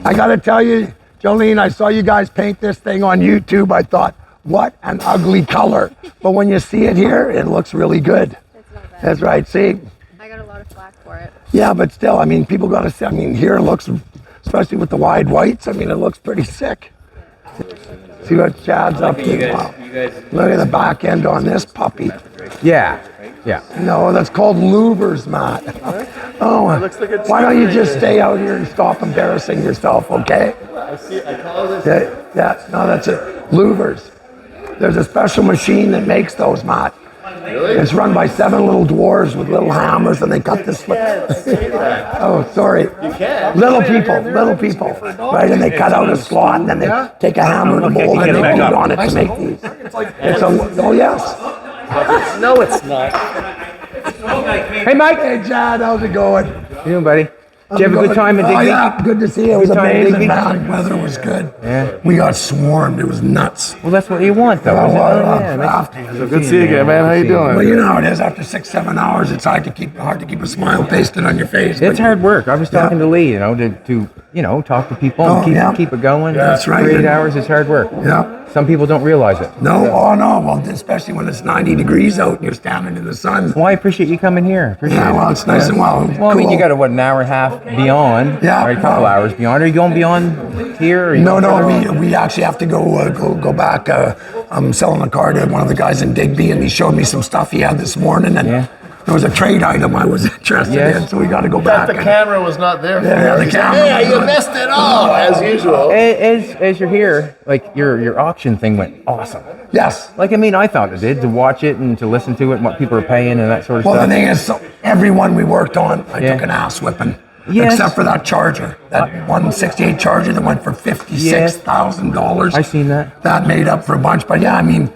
I gotta tell you, Jolene, I saw you guys paint this thing on YouTube. I thought, what an ugly color. But when you see it here, it looks really good. It's not bad. That's right, see? I got a lot of flack for it. Yeah, but still, I mean, people gotta see, I mean, here it looks, especially with the wide whites, I mean, it looks pretty sick. See what Chad's up to. Wow. Look at the back end on this puppy. Yeah. No, that's called louvers, Matt. Oh, why don't you just stay out here and stop embarrassing yourself, okay? I call this. Yeah, no, that's it. Louvers. There's a special machine that makes those, Matt. Really? It's run by 7 little dwarves with little hammers, and they cut this. Oh, sorry. You can. Little people, right? And they cut out a slot, and then they take a hammer and a mold, and they beat on it to make these. Oh, yes. No, it's not. Hey, Mike. Hey, Chad, how's it going? How you doing, buddy? Did you have a good time in Oh, Digby? yeah, good to see you. It was Good time in amazing, Digby? man. Weather was good. Yeah. We got swarmed. It was nuts. Well, that's what you want, though. Oh, isn't it? well, Yeah, nice So good to see you again, man. How you doing? Well, you know how it is. After 6-7 hours, it's hard to keep a smile pasted on your face. It's but- hard work. I was talking to Lee, to talk to people and keep it going. That's right. 3 hours is hard work. Yeah. Some people don't realize it. No, oh no. Well, especially when it's 90 degrees out and you're standing in the sun. Well, I appreciate you coming here. Appreciate Yeah, it. well, it's nice and well. Well, I mean, cool. you got an hour and a half beyond, Yeah, or a couple well. hours beyond. Are you going beyond here? Or are you No, going further on? we actually have to go back. I'm selling a car to one of the guys in Digby, and he showed me some stuff he had this morning, and Yeah. there was a trade item I was interested Yes. in, so we got to go But back. the camera was not there. Yeah, the He's like, camera yeah, was you not- messed it all as usual. As you're here, like your auction thing went awesome. Yes. Like, I mean, I thought it did, to watch it and to listen to it and what people are paying and that sort of Well, stuff. the thing is, so everyone we worked on, I Yeah. took an ass whipping. Yes. Except for that Charger, that 168 Charger that went for $56,000. I seen that. That made up for a bunch. But yeah, I mean,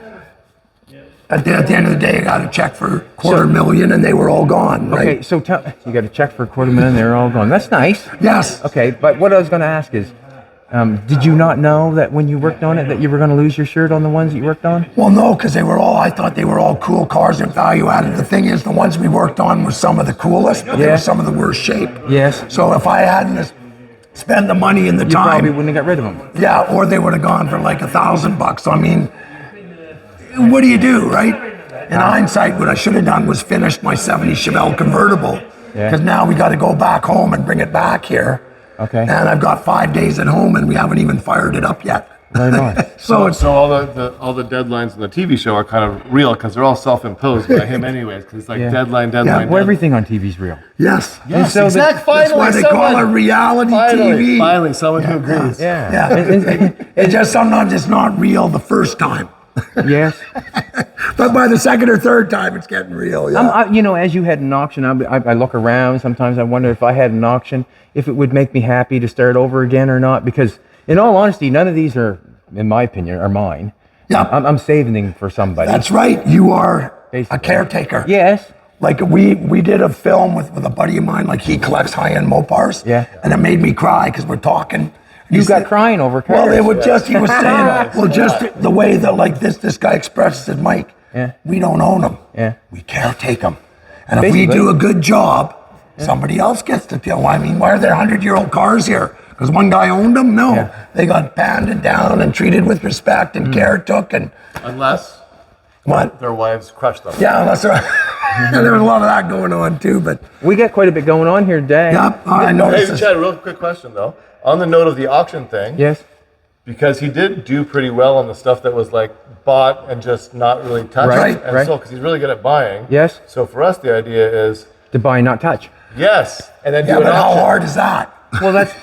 at the end of the day, I got a check for $250,000 and they were all gone, right? Okay, so you got a check for $250,000, they're all gone. That's nice. Yes. Okay, but what I was going to ask is, did you not know that when you worked on it that you were going to lose your shirt on the ones that you worked on? Well, no, because I thought they were all cool cars and value added. The thing is, the ones we worked on were some of the coolest, but they Yeah. were some of the worst shape. Yes. So if I hadn't spent the money and the You time, probably wouldn't have got rid of them. yeah, or they would have gone for like $1,000. So I mean, what do you do, right? In hindsight, what I should have done was finished my '70 Chevelle convertible, Yeah. because now we got to go back home and bring it back here. Okay. And I've got 5 days at home, and we haven't even fired it up yet. Very nice. So it's So all the deadlines in the TV show are kind of real because they're all self-imposed by him anyways. Because it's like Yeah. deadline. Well, everything on TV's real. yes, Yes, so exactly. that's why they call it reality TV. Finally, someone who agrees. Yeah. Yeah, it's just sometimes it's not real the first time, Yes. but by the second or third time, it's getting real. Yeah. As you had an auction, I look around. Sometimes I wonder if I had an auction, if it would make me happy to start over again or not. Because in all honesty, none of these are, in my opinion, are mine. Yeah. I'm saving them for somebody. That's right. You are Basically. a caretaker. Yes. Like we did a film with a buddy of mine. Like he collects high-end Mopars. Yeah. And it made me cry because we're talking. You got crying over cars. Well, it was just he was saying. Well, just the way that like this guy expresses it, Mike. Yeah. We don't own them. Yeah. We caretake them. And if we Basically. do a good job, somebody else gets to feel. I mean, why are there 100-year-old cars here? Because one guy owned them? No. Yeah. They got banded down and treated with respect and care took and Unless what? their wives crushed them. Yeah, that's right. And there was a lot of that going on too, but We got quite a bit going on here today. yep, I Hey, noticed this. Chad, real quick question though. On the note of the auction thing, Yes. because he did do pretty well on the stuff that was like bought and just not really touched Right, and right. sold, because he's really good at buying. Yes. So for us, the idea is To buy, not touch. yes, and then Yeah, do an but how auction. hard is that? Well, that's.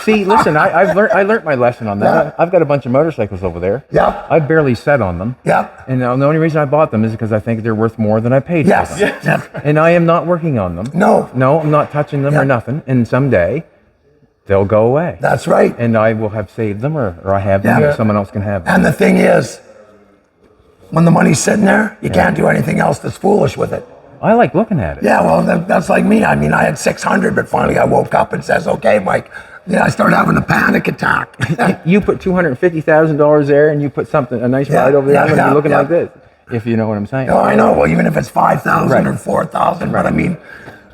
See, listen, I learned my lesson on that. Yeah. I've got a bunch of motorcycles over there. Yep. I barely sat on them. Yep. And the only reason I bought them is because I think they're worth more than I paid Yes. for them. Yep. And I am not working on them. No. No, I'm not touching them Yeah. or nothing. And someday they'll go away. That's right. And I will have saved them or I have them Yeah. and someone else can have them. And the thing is, when the money's sitting there, you can't do anything else that's foolish with it. I like looking at it. Yeah, well, that's like me. I mean, I had 600, but finally I woke up and says, okay, Mike. Yeah, I started having a panic attack. You put $250,000 there and you put a nice Yeah, ride over there, yeah, I'm going to yeah, be looking yeah. like this, if you know what I'm saying. Oh, I know. Well, even if it's 5,000 Right. or 4,000, but I mean,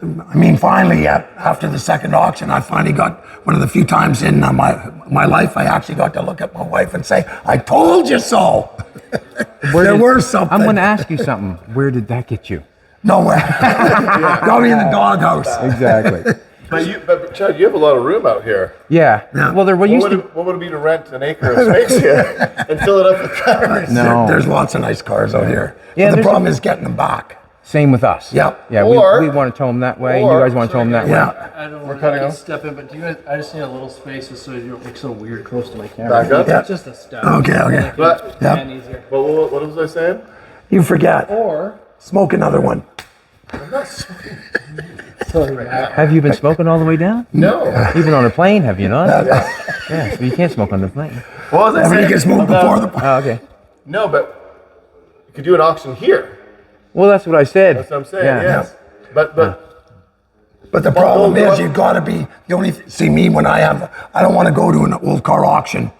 I mean, finally, after the second auction, I finally got one of the few times in my life I actually got to look at my wife and say, "I told you so." There were something. I'm going to ask you something. Where did that get you? Nowhere. Got me in the doghouse. Exactly. But Chad, you have a lot of room out here. Yeah. Yeah. Well, there What used would, to. what would it be to rent an acre of space here and fill it up with cars? No. There's lots of nice cars out here. Yeah, But the there's problem is getting them back. Same with us. Yep. Yeah. Or- we want to tow them that way. or- You guys want to tow them that way. Yeah. I don't We're know if cutting I can off. step in, but do you guys, I just need a little space just so you don't look so weird close to my camera. Back up? Yeah. Just a step. Okay. But, Yeah. And easier. but what was I saying? You forget. Or, Smoke another one. sorry, Have you been smoking all the way down? No. Even on a plane, have you not? Yeah. So you can't smoke on the plane. What was I Everybody saying? can smoke before the. Oh, okay. No, but you could do an auction here. Well, that's what I said. That's what I'm saying. Yeah. Yes. But But the problem is, you've got to be the only. See me when I don't want to go to an old car auction,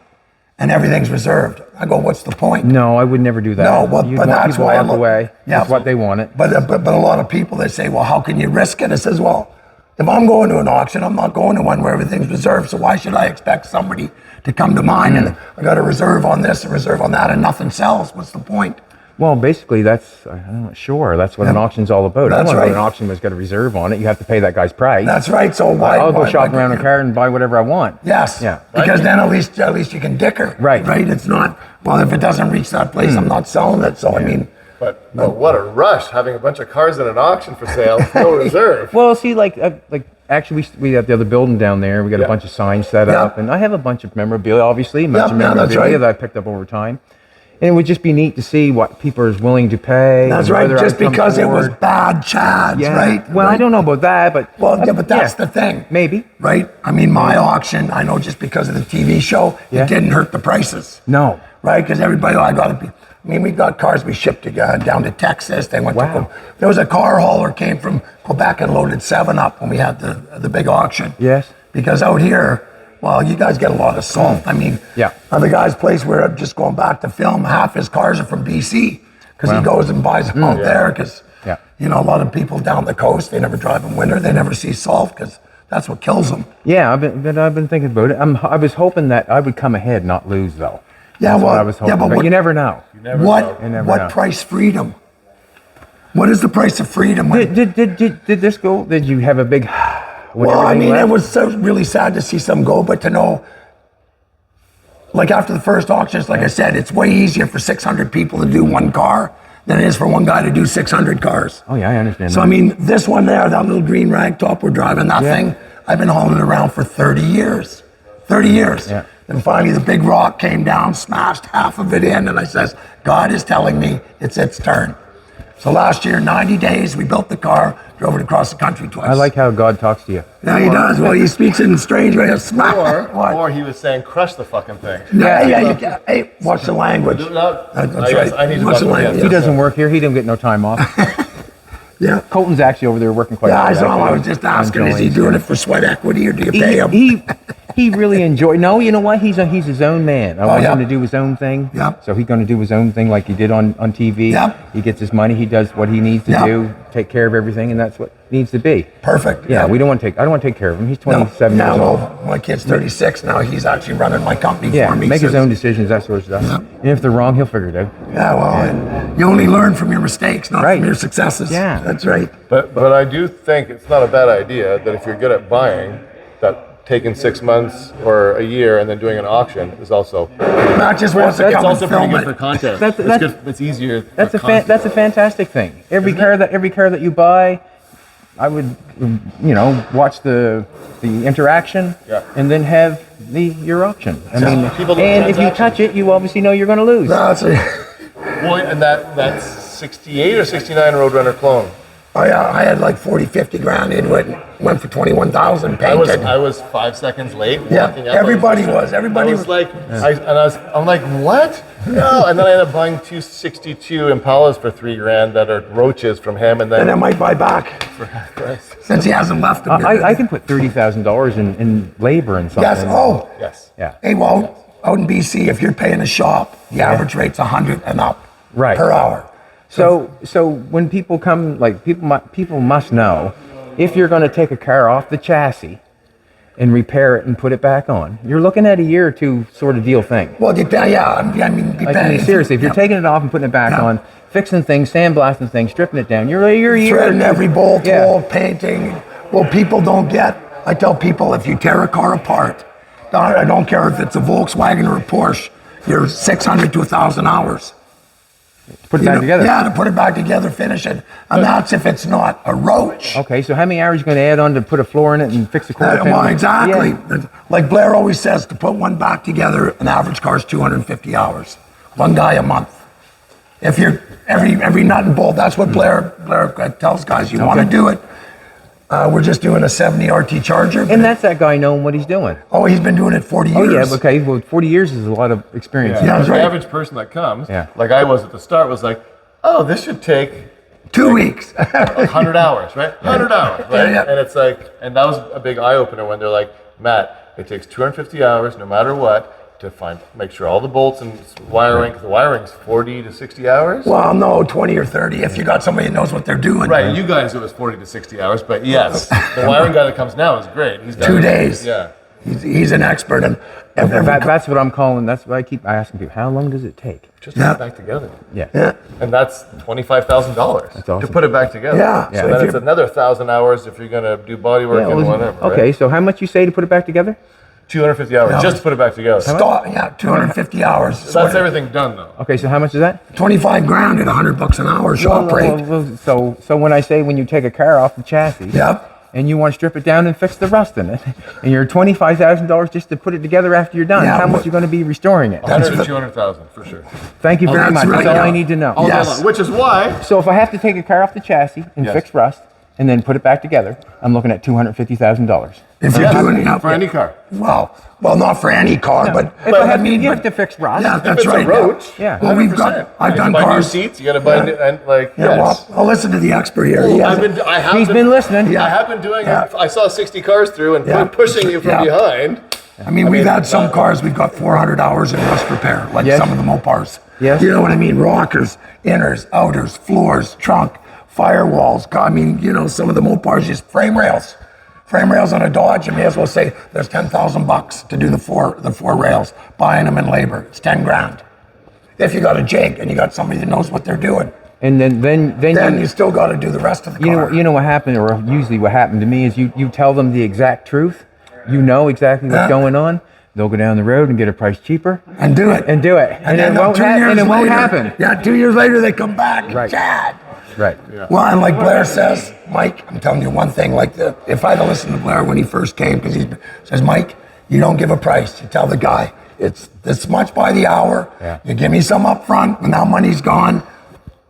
and everything's reserved. I go, what's the point? No, I would never do that. No, well, You but want that's people why I walk look- away. Yeah. That's what they wanted. But a lot of people, they say, well, how can you risk it? I says, well, if I'm going to an auction, I'm not going to one where everything's reserved. So why should I expect somebody to come to mine and I got a reserve on this, a reserve on that, and nothing sells? What's the point? Well, basically, I'm not sure. That's what an auction's all about. That's I want to go to right. an auction that's got a reserve on it. You have to pay that guy's price. That's right. So why? I'll go why- shop why- around a car and buy whatever I want. Yes. Yeah. Because then at least you can dicker. Right. Right. It's not. Well, if it doesn't reach that place, I'm not selling it. So I mean, But what a rush having a bunch of cars in an auction for sale, no reserve. Well, see, like actually, we have the other building down there. We got Yeah. a bunch of signs set Yeah. up, and I have a bunch of memorabilia, obviously, a bunch of Yeah, that's memorabilia right. that I picked up over time. And it would just be neat to see what people are willing to pay. that's and right. whether Just I'd come because it was forward. bad Chads, Yeah. right? Well, I Right. don't know about that, but Well, yeah, but that's the thing. maybe. Right? I mean, my auction, I know just because of the TV show, Yeah. it didn't hurt the prices. No. Right? Because everybody, I got to be. I mean, we got cars we shipped to, down to Texas. They went Wow. to. There was a car hauler came from Quebec and loaded 7 up when we had the big auction. Yes. Because out here, well, you guys get a lot of salt. I mean, Yeah. at the guy's place where I'm just going back to film, half his cars are from BC because he Wow. goes and buys them out there because, Yeah. you know, a lot of people down the coast, they never drive in winter. They never see salt because that's what kills them. Yeah, I've been thinking about it. I was hoping that I would come ahead, not lose, though. Yeah, That's well, what I was hoping. yeah, but but what- you never know. You never know. What price freedom? What is the price of freedom? Did this go? Did you have a big? when Well, I everything mean, left? it was so really sad to see some go, but to know, like after the first auctions, like I said, it's way easier for 600 people to do one car than it is for one guy to do 600 cars. Oh yeah, I understand. So that. I mean, this one there, that little green rag top we're driving, that Yeah. thing, I've been hauling it around for 30 years. 30 years. Yeah. Then finally the big rock came down, smashed half of it in, and I says, God is telling me it's its turn. So last year, 90 days, we built the car, drove it across the country twice. I like how God talks to you. Yeah, he does. Well, he speaks in strange ways. Smack. What? Or he was saying, crush the fucking thing. Yeah, you can. Hey, watch the language. That's That's right. right. I need to Watch the watch language. He doesn't work here. He didn't get no time off. Yeah. Colton's actually over there working quite Yeah, I hard. saw him. I actually. was just asking, is he Enjoying doing it. it for sweat equity or do you pay him? He really enjoyed. No, you know what? He's his own man. I want yeah. him to do his own thing. Yep. So he's going to do his own thing like he did on TV. Yep. He gets his money. He does what he needs to Yep. do. Take care of everything, and that's what it needs to be. Perfect. Yeah, we don't want to take. I don't want to take care of him. He's 27 no, years old. well, my kid's 36 now. He's actually running my company Yeah, for me. make his since- own decisions, that sort of stuff. Yep. And if they're wrong, he'll figure it out. Yeah, well, and you only learn from your mistakes, not Right. from your successes. Yeah. That's right. But I do think it's not a bad idea that if you're good at buying, that taking 6 months or a year and then doing an auction is also Matt just wants to That's come and also pretty film good for it. content. That's- it's that's- good. It's easier. That's for a content. that's a fantastic thing. Every car that you buy, I would watch the interaction Yeah. and then have your auction. I mean, people do and if you transactions. touch it, you obviously know you're going to lose. No, that's it. Well, and that's 68 or 69 Roadrunner clone. I had like 40, 50 grand into it. Went for 21,000 painted. I was 5 seconds late. Yeah, walking up. everybody was. Everybody I was was. like, I'm like, what? No, and then I ended up buying 262 Impalas for $3,000 that are roaches from him, and And I then might buy back since he hasn't left them. I can put $30,000 in labor and something. Yes. Oh. yes, Yeah. Hey, well, out in BC, if you're paying a shop, the average rate's 100 and up. Right. Per hour. So when people come, like people must know if you're going to take a car off the chassis and repair it and put it back on, you're looking at a year or two sort of deal thing. Well, I mean, Like, depending. seriously, if you're taking it off and putting it back on, fixing things, sandblasting things, stripping it down, you're a year or threading two. every bolt Yeah. hole, painting. Well, people don't get. I tell people, if you tear a car apart, I don't care if it's a Volkswagen or a Porsche, you're 600 to 1,000 hours. Put it You back know, together. Yeah, to put it back together, finish it, and that's if it's not a roach. Okay, so how many hours are you going to add on to put a floor in it and fix a quarter panel? Well, exactly. Yeah. Like Blair always says, to put one back together, an average car is 250 hours. One guy a month. If you're every nut and bolt, that's what Blair tells guys. You want to do it. We're just doing a 70 RT Charger. And that's that guy knowing what he's doing. Oh, he's been doing it 40 Oh, years. yeah, okay. Well, 40 years is a lot of experience. Yeah, that's the right. average person that comes, Yeah. like I was at the start, was like, oh, this should take 2 weeks. 100 hours, right? 100 hours, right? Yeah. And it's like, and that was a big eye opener when they're like, Matt, it takes 250 hours no matter what to make sure all the bolts and wiring, because the wiring's 40 to 60 hours. Well, no, 20 or 30 if you got somebody that knows what they're doing. Right, you guys it was 40 to 60 hours, but yes, the wiring guy that comes now is great. He's done 2 it. days. Yeah. He's an expert. And That's what I'm calling. That's what I keep asking people. How long does it take? Just put it back together. Yeah. yeah. And that's $25,000 That's awesome. to put it back together. Yeah. So So then if it's you're- another 1,000 hours if you're going to do body work Yeah, and well, whatever. okay, Right? so how much you say to put it back together? 250 hours Yeah. just to put it back together. Stop, yeah, 250 hours. So that's everything done though. Okay, so how much is that? 25 grand at $100 an hour shop rate. So when I say when you take a car off the chassis, Yep. and you want to strip it down and fix the rust in it, and you're $25,000 just to put it together after you're done, Yeah, how much but- are you going to be restoring it? 100 the- to 200,000 for sure. Thank you very that's much. right, That's all I yeah. need to know. All day Yes. long, which is why So if I have to take a car off the chassis and Yes. fix rust and then put it back together, I'm looking at $250,000. If you're doing it, for any car. well, not for any car, but If I I have mean, you but- have to fix rust. yeah, that's If it's right. a roach, Yeah. Well, we've got. 100%. I've You done gotta buy new cars. seats. You got to buy new, and like Yeah, yes. well, I'll listen to the expert here. He has it. I have He's been listening. Yeah. I have been doing Yeah. it. I saw 60 cars through and Yeah. pushing you from Yeah. behind. I mean, we've had some cars, we've got 400 hours in rust repair, like Yes. some of the Mopars. Yes. You know what I mean? Rockers, inners, outers, floors, trunk, firewalls. I mean, some of the Mopars, just frame rails. Frame rails on a Dodge, you may as well say there's $10,000 to do the four rails. Buying them in labor, it's 10 grand. If you got a jig and you got somebody that knows what they're doing, And then then you still got to do the rest of the car. you know what happened, or usually what happened to me is you tell them the exact truth. You know exactly what's Yeah. going on. They'll go down the road and get a price cheaper and do it. and do it, and, then it won't 2 happen. years And it won't later- happen. Yeah, 2 years later they come back. Right. Chad. Right. Well, and like Blair says, Mike, I'm telling you one thing. If I'd have listened to Blair when he first came, because he says, Mike, you don't give a price. You tell the guy it's this much by the hour. Yeah. You give me some up front. When that money's gone,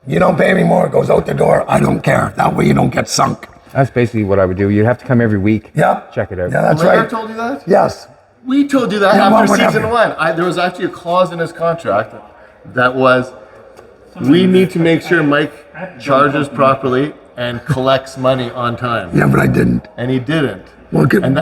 you don't pay me more. It goes out the door. I don't care. That way you don't get sunk. That's basically what I would do. You'd have to come every week. Yep. Check it out. Yeah, that's Blair right. told you that? Yes. We told you that Yeah, well, after whatever. season one. There was actually a clause in his contract that was, we need to make sure Mike charges properly and collects money on time. Yeah, but I didn't. And he didn't. Well, good. And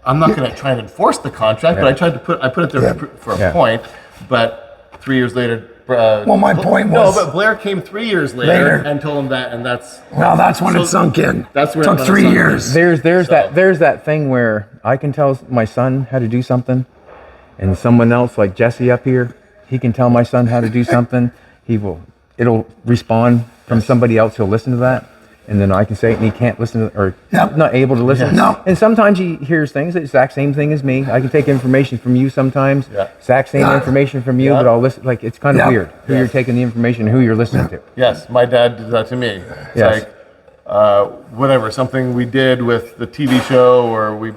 I'm not going to try and enforce the contract, but I put it there Yeah. for a Yeah. point. But 3 years later, Well, my point no, was- but Blair came 3 years later Later. and told him that, and that's Well, that's when it So sunk in. that's when Took it 3 sunk in. years. There's that thing where I can tell my son how to do something, and someone else like Jesse up here, he can tell my son how to do something. It'll respond from somebody else who'll listen to that, and then I can say it, and he can't listen to, or Yep. not able to listen. No. And sometimes he hears things the exact same thing as me. I can take information from you sometimes, Yeah. exact same Yeah. information from you, Yeah. but I'll listen. Like it's kind of Yeah. weird who you're taking the information, and who you're listening to. yes. My dad did that to me. It's Yes. like whatever, something we did with the TV show, or we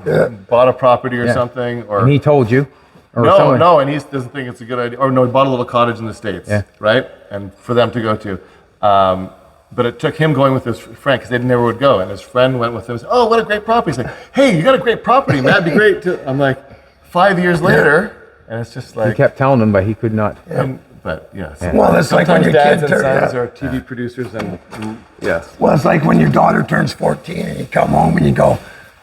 bought a property or Yeah. something, or And he told you, or no, someone. no, and he doesn't think it's a good idea. Or no, he bought a little cottage in the States, Yeah. right? And for them to go to. But it took him going with his friend, because they never would go. And his friend went with him and said, oh, what a great property. He's like, hey, you got a great property, man. That'd be great. I'm like, 5 years later, and it's just He like, kept telling him, but he could not. but yes. Well, that's like when Sometimes your dads kid and sons turns. are TV producers, and yes. Well, it's like when your daughter turns 14 and you come home and you go,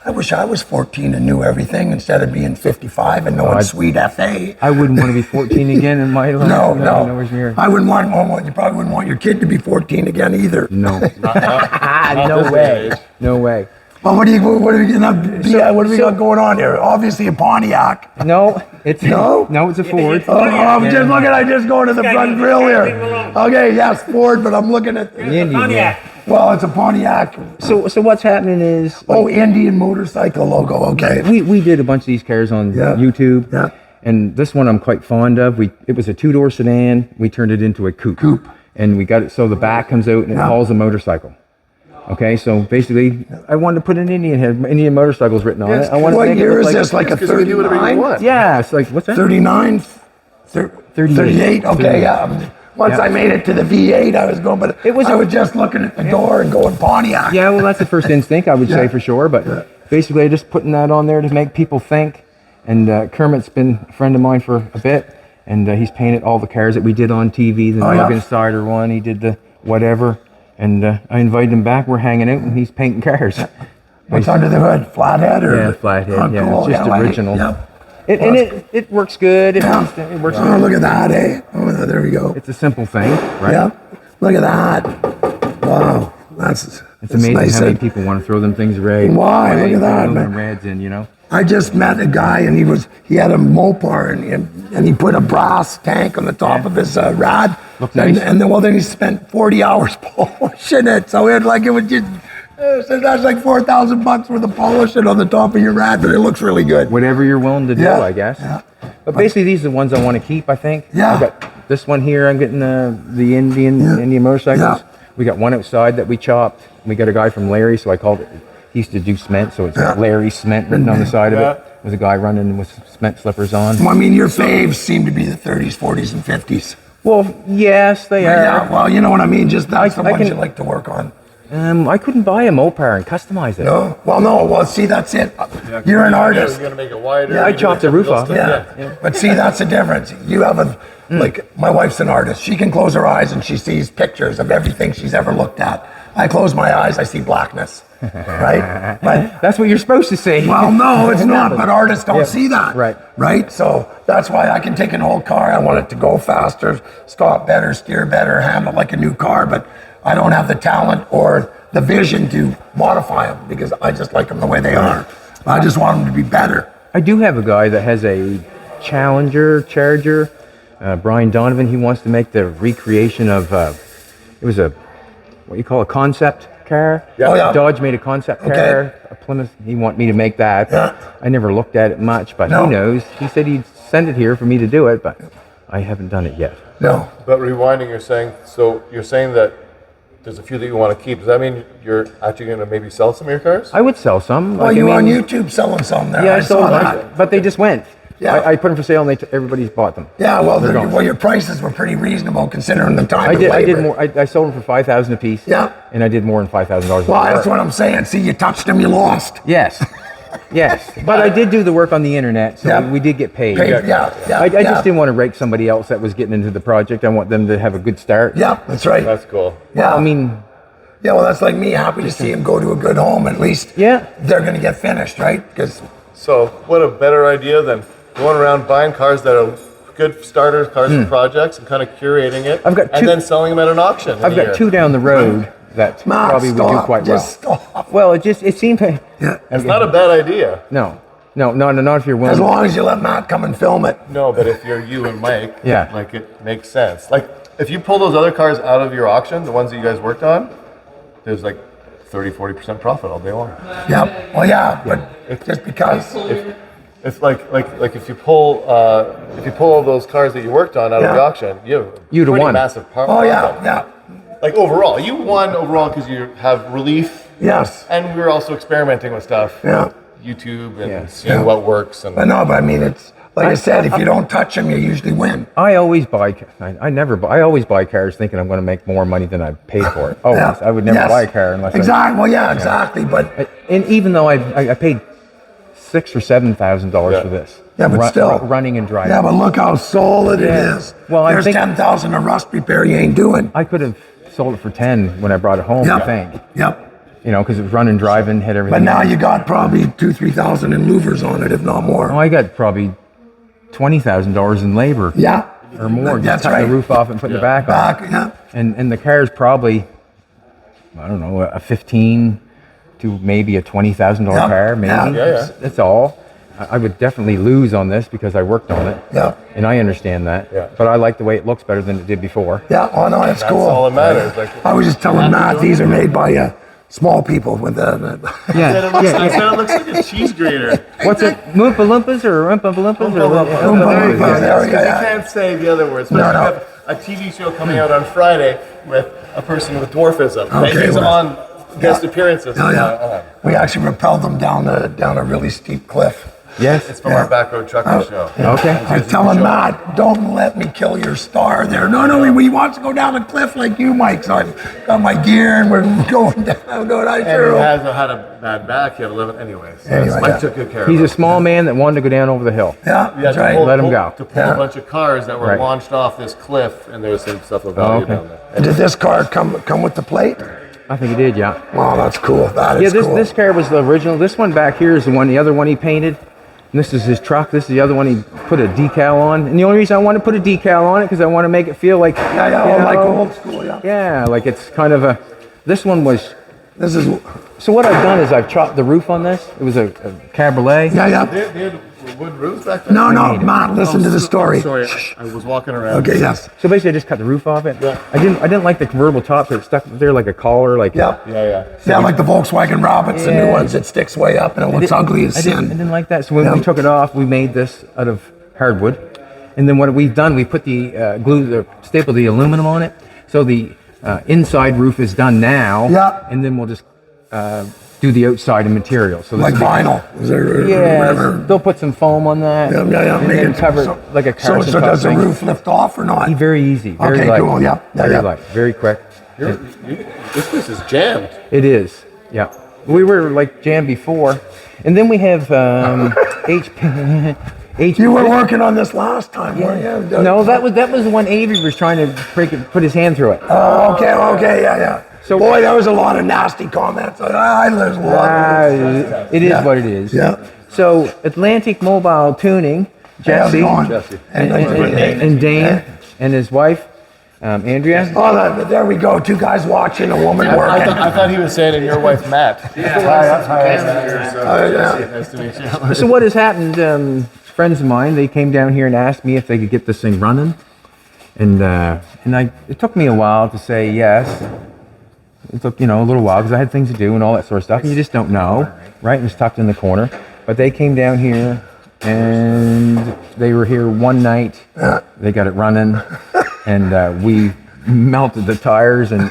I wish I was 14 and knew everything instead of being 55 and knowing sweet FA. I wouldn't want to be 14 again in my life. No. Nowhere near. I wouldn't want, you probably wouldn't want your kid to be 14 again either. No. Not No this way. age. No way. Well, what are we got going on here? Obviously a Pontiac. No, it's No? No, it's a Ford. I'm just looking, I just go to the front grill here. Okay, yes, Ford, but I'm looking at, The Indian, yeah. well, it's a Pontiac. So what's happening is Oh, Indian motorcycle logo, okay. we did a bunch of these cars on Yeah. YouTube. Yeah. And this one I'm quite fond of. It was a 2-door sedan. We turned it into a coupe. And we got it so the back comes out and it hauls a motorcycle. Okay, so basically, I wanted to put an Indian motorcycles written on it. I wanted to What make it year look is like, this, like a Because you can do whatever you 39? want. Yeah, it's like, what's that? 39? 38, okay, 38. yeah. Once Yeah. I made it to the V8, I was going, but I was just looking at the door and going Pontiac. Yeah, well, that's the first instinct, I would say for sure. But basically, just putting that on there to make people think. And Kermit's been a friend of mine for a bit. And he's painted all the cars that we did on TV, the Bugatti-inspired one. He did the whatever. And I invited him back. We're hanging out, and he's painting cars. What's under the hood? Flathead? Or? Yeah, flathead. Oh, Yeah, cool. it's just like it. original. Yep. And it works good. It works Oh, good. look at that, eh? Oh, there we go. It's a simple thing, right? Yeah. Look at that. Wow. That's It's amazing nice. how many people want to throw them things red. Why? Look at that, Throw man. them reds in, you know. I just met a guy and he had a Mopar and he put a brass tank on the top of his rad. Looked nice. And then he spent 40 hours polishing it. So it was just, so that's like $4,000 worth of polishing on the top of your rad, but it looks really good. Whatever you're willing to do, Yeah, I guess. yeah. But basically, these are the ones I want to keep, I think. Yeah. I got this one here. I'm getting the Indian motorcycles. Yeah. We got one outside that we chopped. We got a guy from Larry, so I called it. He used to do cement, so it's got Larry Cement written on the side of it. There's a guy running with cement slippers on. Well, I mean, your faves seem to be the 30s, 40s, and 50s. Well, yes, they are. Yeah, well, you know what I mean? Just that's the I ones can- you like to work on. I couldn't buy a Mopar and customize it. No? Well, see, that's it. You're an artist. You're gonna make it wider. I you're chopped gonna the roof do off. stuff. Yeah. But see, that's the difference. You have like, my wife's an artist. She can close her eyes and she sees pictures of everything she's ever looked at. I close my eyes, I see blackness. Right? But, That's what you're supposed to say. well, no, it's not. But artists don't see that. Right. Right? So that's why I can take an old car. I want it to go faster, stop better, steer better, handle like a new car. But I don't have the talent or the vision to modify them because I just like them the way they are. I just want them to be better. I do have a guy that has a Charger, Brian Donovan. He wants to make the recreation of, it was what you call a concept car. Oh, yeah. Dodge made a concept Okay. car, a Plymouth. He wanted me to make that. Yeah. I never looked at it much, but No. he knows. He said he'd send it here for me to do it, but I haven't done it yet. No. But rewinding, you're saying that there's a few that you want to keep. Does that mean you're actually going to maybe sell some of your cars? I would sell some. Well, like, you I were on mean, YouTube selling some there. Yeah, I saw sold that. them, but they just went. Yeah. I put them for sale, and everybody's bought them. Yeah, well, They're gone. your prices were pretty reasonable considering the time I and did labor. more. I sold them for $5,000 a piece. Yeah. And I did more than $5,000. Well, that's what I'm saying. See, you touched them, you lost. Yes. Yes. But I did do the work on the internet, so Yeah. we did get paid. Yeah. I just didn't want to rake somebody else that was getting into the project. I want them to have a good start. Yeah, that's right. That's cool. Yeah. I mean, Yeah, well, that's like me. Happy to see him go to a good home. At least Yeah. they're going to get finished, right? Because So, what a better idea than going around buying cars that are good starters, cars for projects, and kind of curating it, I've got and two- then selling them at an auction. in I've a got year. 2 down the road that Matt, probably would do stop. quite Just well. stop. Well, it seemed. Yeah. It's not a bad idea. No, not if you're willing. As long as you let Matt come and film it. No, but if you're you and Mike, Yeah. like it makes sense. Like if you pull those other cars out of your auction, the ones that you guys worked on, there's like 30-40% profit all day long. Yeah. Well, yeah, but just because. It's like if you pull all those cars that you worked on out of the Yeah. auction, you have You'd have pretty won. massive Oh profit. yeah. Like overall, you won overall because you have relief, Yes. and we were also experimenting with stuff. Yeah. YouTube and Yeah. seeing Yeah. what works. And But no, but I mean, it's like I said, if you don't touch them, you usually win. I always buy. I never buy. I always buy cars thinking I'm going to make more money than I paid for it. Always. Yeah. I would never Yes. buy a car unless. Exactly. Well, yeah, exactly. But And even though I paid $6,000 or $7,000 Yeah. for this. yeah, but still running and driving. Yeah, but look how solid it Yeah. is. Well, I there's think- 10,000 of rust repair you ain't doing. I could have sold it for 10 when I brought it home. I Yep. think. Yep. You know, because it was running, driving, hit everything. But now you got probably 2,000-3,000 in louvers on it, if not more. Oh, I got probably $20,000 in labor. Yeah. Or more. That's just cutting right. the roof off and putting it back on. Yeah. And the car is probably, I don't know, a 15 to maybe a $20,000 Yeah. car, maybe. Yeah. That's all. I would definitely lose on this because I worked on it. Yeah. And I understand that. Yeah. But I like the way it looks better than it did before. Yeah. Oh no, that's That's cool. all that matters. Like, I was just telling Matt these are made by small people with the. Yeah. it looks like a cheese grater. What's it? Moompa Loompas or Oompa Loompas? There you go. There you go. You can't say the other words. But No, you no. have a TV show coming out on Friday with a person with dwarfism. Okay, He's well, on guest appearances. Oh yeah. We actually rappelled them down a really steep cliff. Yes. It's from our back road trucking show. Okay. I was telling Matt, don't let me kill your star there. No, he wants to go down a cliff like you, Mike. So I've got my gear and we're going down. Going, I And sure he hope. has had a bad back. He had to live it anyways. Anyway, Mike yeah. took good care of He's him. a small man that wanted to go down over the hill. Yeah, Yeah, that's to right. pull- Let him go. To pull Yeah. a bunch of cars that were Right. launched off this cliff, and there was some stuff of value okay. down there. And did this car come with the plate? I think he did, yeah. Wow, that's cool. That Yeah, is this cool. this car was the original. This one back here is the other one he painted. And this is his truck. This is the other one he put a decal on. And the only reason I want to put a decal on it because I want to make it feel like Yeah, like old school. Yeah. yeah, like it's kind of a. This one was. This is. So what I've done is I've chopped the roof on this. It was a cabriolet. Yeah. They had wood roofs back then? No, Matt. Listen to the story. Sorry, I was walking around. Okay. Yes. So basically, I just cut the roof off it. Yeah. I didn't like the convertible top, so it stuck there like a collar. Like Yeah. Yeah. Yeah, like the Volkswagen Rabbits, the new ones. It sticks way up and it looks ugly as I sin. didn't like that. So when Yeah. we took it off, we made this out of hardwood. And then what we've done, we put the stapled the aluminum on it. So the inside roof is done now. Yeah. And then we'll just do the outside in material. So this Like will be- vinyl. Is there, Yeah, whatever. they'll put some foam on that. Yeah. And Make then it cover it so- like a So carson does the thing. roof lift off or not? Very easy. Very Okay, light. cool, yeah, Very yeah. light. Very quick. This place is jammed. It is. Yeah. We were like jammed before. And then we have HP. You were working on this last time, weren't you? No, that was the one Avery was trying to put his hand through it. Oh, okay, yeah. So- Boy, there was a lot of nasty comments. There's a lot of It is what it is. Yeah. So Atlantic Mobile Tuning, How's it Jesse going? and Dane and his wife, Andrea. Oh, there we go. Two guys watching, a woman I working. thought he was saying, and your wife, Matt. Nice to meet you. So what has happened? Friends of mine, they came down here and asked me if they could get this thing running, and it took me a while to say yes. It took a little while because I had things to do and all that sort of stuff. And you just don't know, right? It was tucked in the corner. But they came down here and they were here one night. They got it running, and we melted the tires and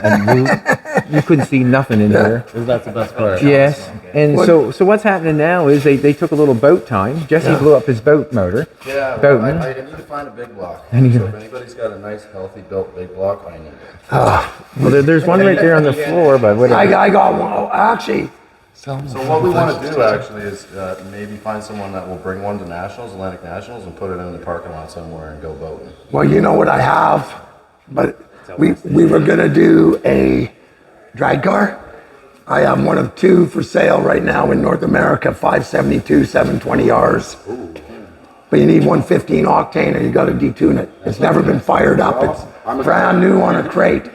you couldn't see nothing in here. That's the best part. Yes, and so what's happening now is they took a little boat time. Jesse blew up his boat motor. Yeah, Boat. well, I need to find a big block. I need So to- if anybody's got a nice, healthy built big block, I need it. Well, there's one right there on the floor, but whatever. I got one. Actually, So what we want to do actually is maybe find someone that will bring one to Nationals, Atlantic Nationals, and put it in the parking lot somewhere and go boating. well, you know what I have, but we were gonna do a drag car. I have one of two for sale right now in North America, 572 720Rs. But you need 115 octane or you gotta detune it. It's never been fired up. It's brand new on a crate.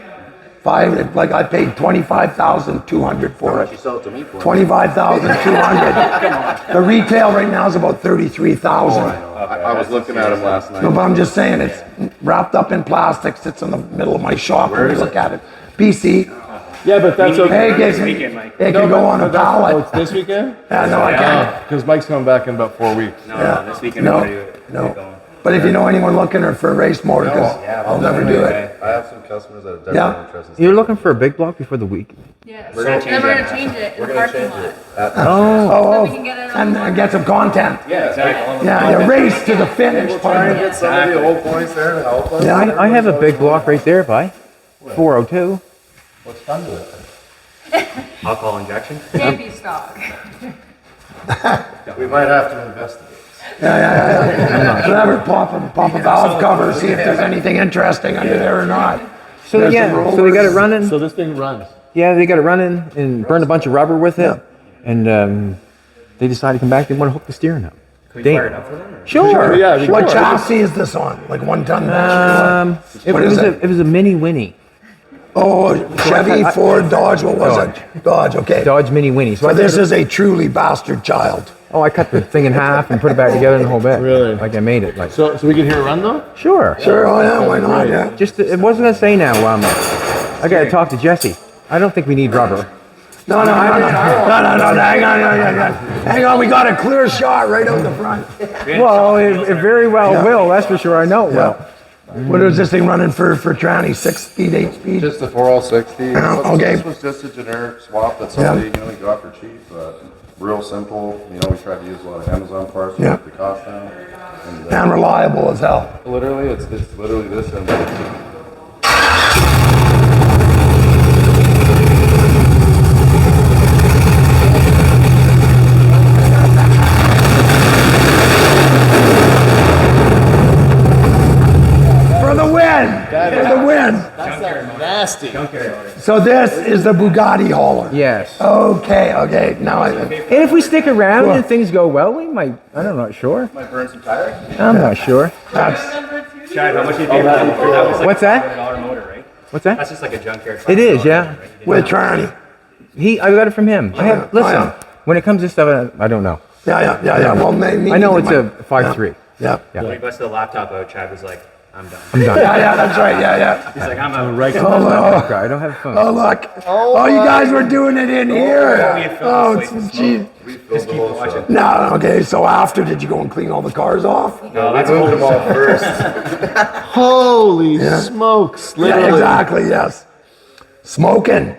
I paid 25,200 for it. You sell it to me for 25,200. The retail right now is about 33,000. I was looking at them last night. No, but I'm just saying, it's wrapped up in plastic, sits in the middle of my shop when you look at it. BC, Yeah, but that's okay. hey, it can go on a Oh, pallet. it's this weekend? Yeah, no, I can't. Because Mike's coming back in about 4 weeks. Yeah. This weekend No, we're gonna do it. no. But if you know anyone looking for a race motor, because I'll never do it. I have some customers that are definitely Yeah. interested. You're looking for a big block before the week. Yeah. We're gonna change Then we're it. gonna change it in We're the gonna parking change lot. it. Oh, we can get it on and get some content. Yeah, exactly. Yeah, you race to the finish. Trying to get some of the old points there to help us. Yeah, I have a big block right there by 402. What's fun with it? Alcohol injection. Baby stock. We might have to investigate. Whatever, pop a valve cover, see if there's anything interesting under there or not. So There's yeah, some so they got it rollers. running. So this thing runs. Yeah, they got it running and burned a bunch of rubber with it, and they decided to come back. They want to hook the steering up. Can we fire it up for them? Or? Sure. Yeah, What chassis is this on? Like 1-ton battery? It was a mini Winnie. Oh, Chevy, Ford, Dodge. What was it? Dodge. Okay. Dodge Mini Winnie. So this is a truly bastard child. Oh, I cut the thing in half and put it back together in the whole bit. Really? Like I made it. Like So we can hear it run though? sure. Sure. Oh yeah. Why not? Yeah. Just it wasn't gonna say now. I gotta talk to Jesse. I don't think we need rubber. No. Hang on. We got a clear shot right out the front. Well, it very well will. That's for sure. I know it will. What is this thing running for tranny? 6 speed, 8 speed? Just the 4L60. Okay. This was just a generic swap that somebody, you got for cheap, but real simple. We tried to use a lot of Amazon parts to Yeah. keep the cost down. And reliable as hell. Literally, it's literally this and For the win! For the win! Nasty. So this is the Bugatti hauler. Yes. Okay. Now And if we stick around and things go well, we might. I'm not sure. might burn some tires. I'm not sure. that's Chad, how much did you pay for that? That was like What's that? $500 motor, right? What's that? That's just like a junkyard. It is, yeah. with tranny. I got it from him. Listen. When it comes to stuff, I don't know. Yeah. Well, maybe. I know it's a 5.3. Yeah. When he busted the laptop out, Chad was like, I'm done. I'm done. Yeah, that's right. Yeah. He's like, I'm out. I don't have a phone. Oh, look. Oh, you guys were doing it in here. Oh, geez. Just keep watching. No, okay. So after, did you go and clean all the cars off? No, We that's moved them all first. Holy smokes! Yeah, Literally. exactly. Yes. Smoking.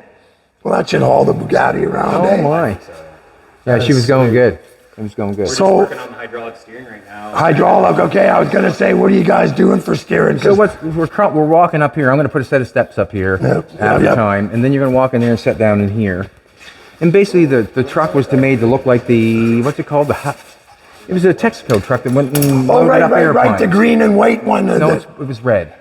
Well, that should haul the Bugatti around. Oh eh? my. Yeah, she was going good. It was going good. So working on the hydraulic steering right now. hydraulic. Okay, I was gonna say, what are you guys doing for steering? So 'Cause- we're walking up here. I'm going to put a set of steps up here at a time, and then you're going to walk in there and sit down in here. And basically, the truck was made to look like what's it called? It was a Texaco truck that went and Oh, loaded up right. airplanes. The green and white one. No, it was red.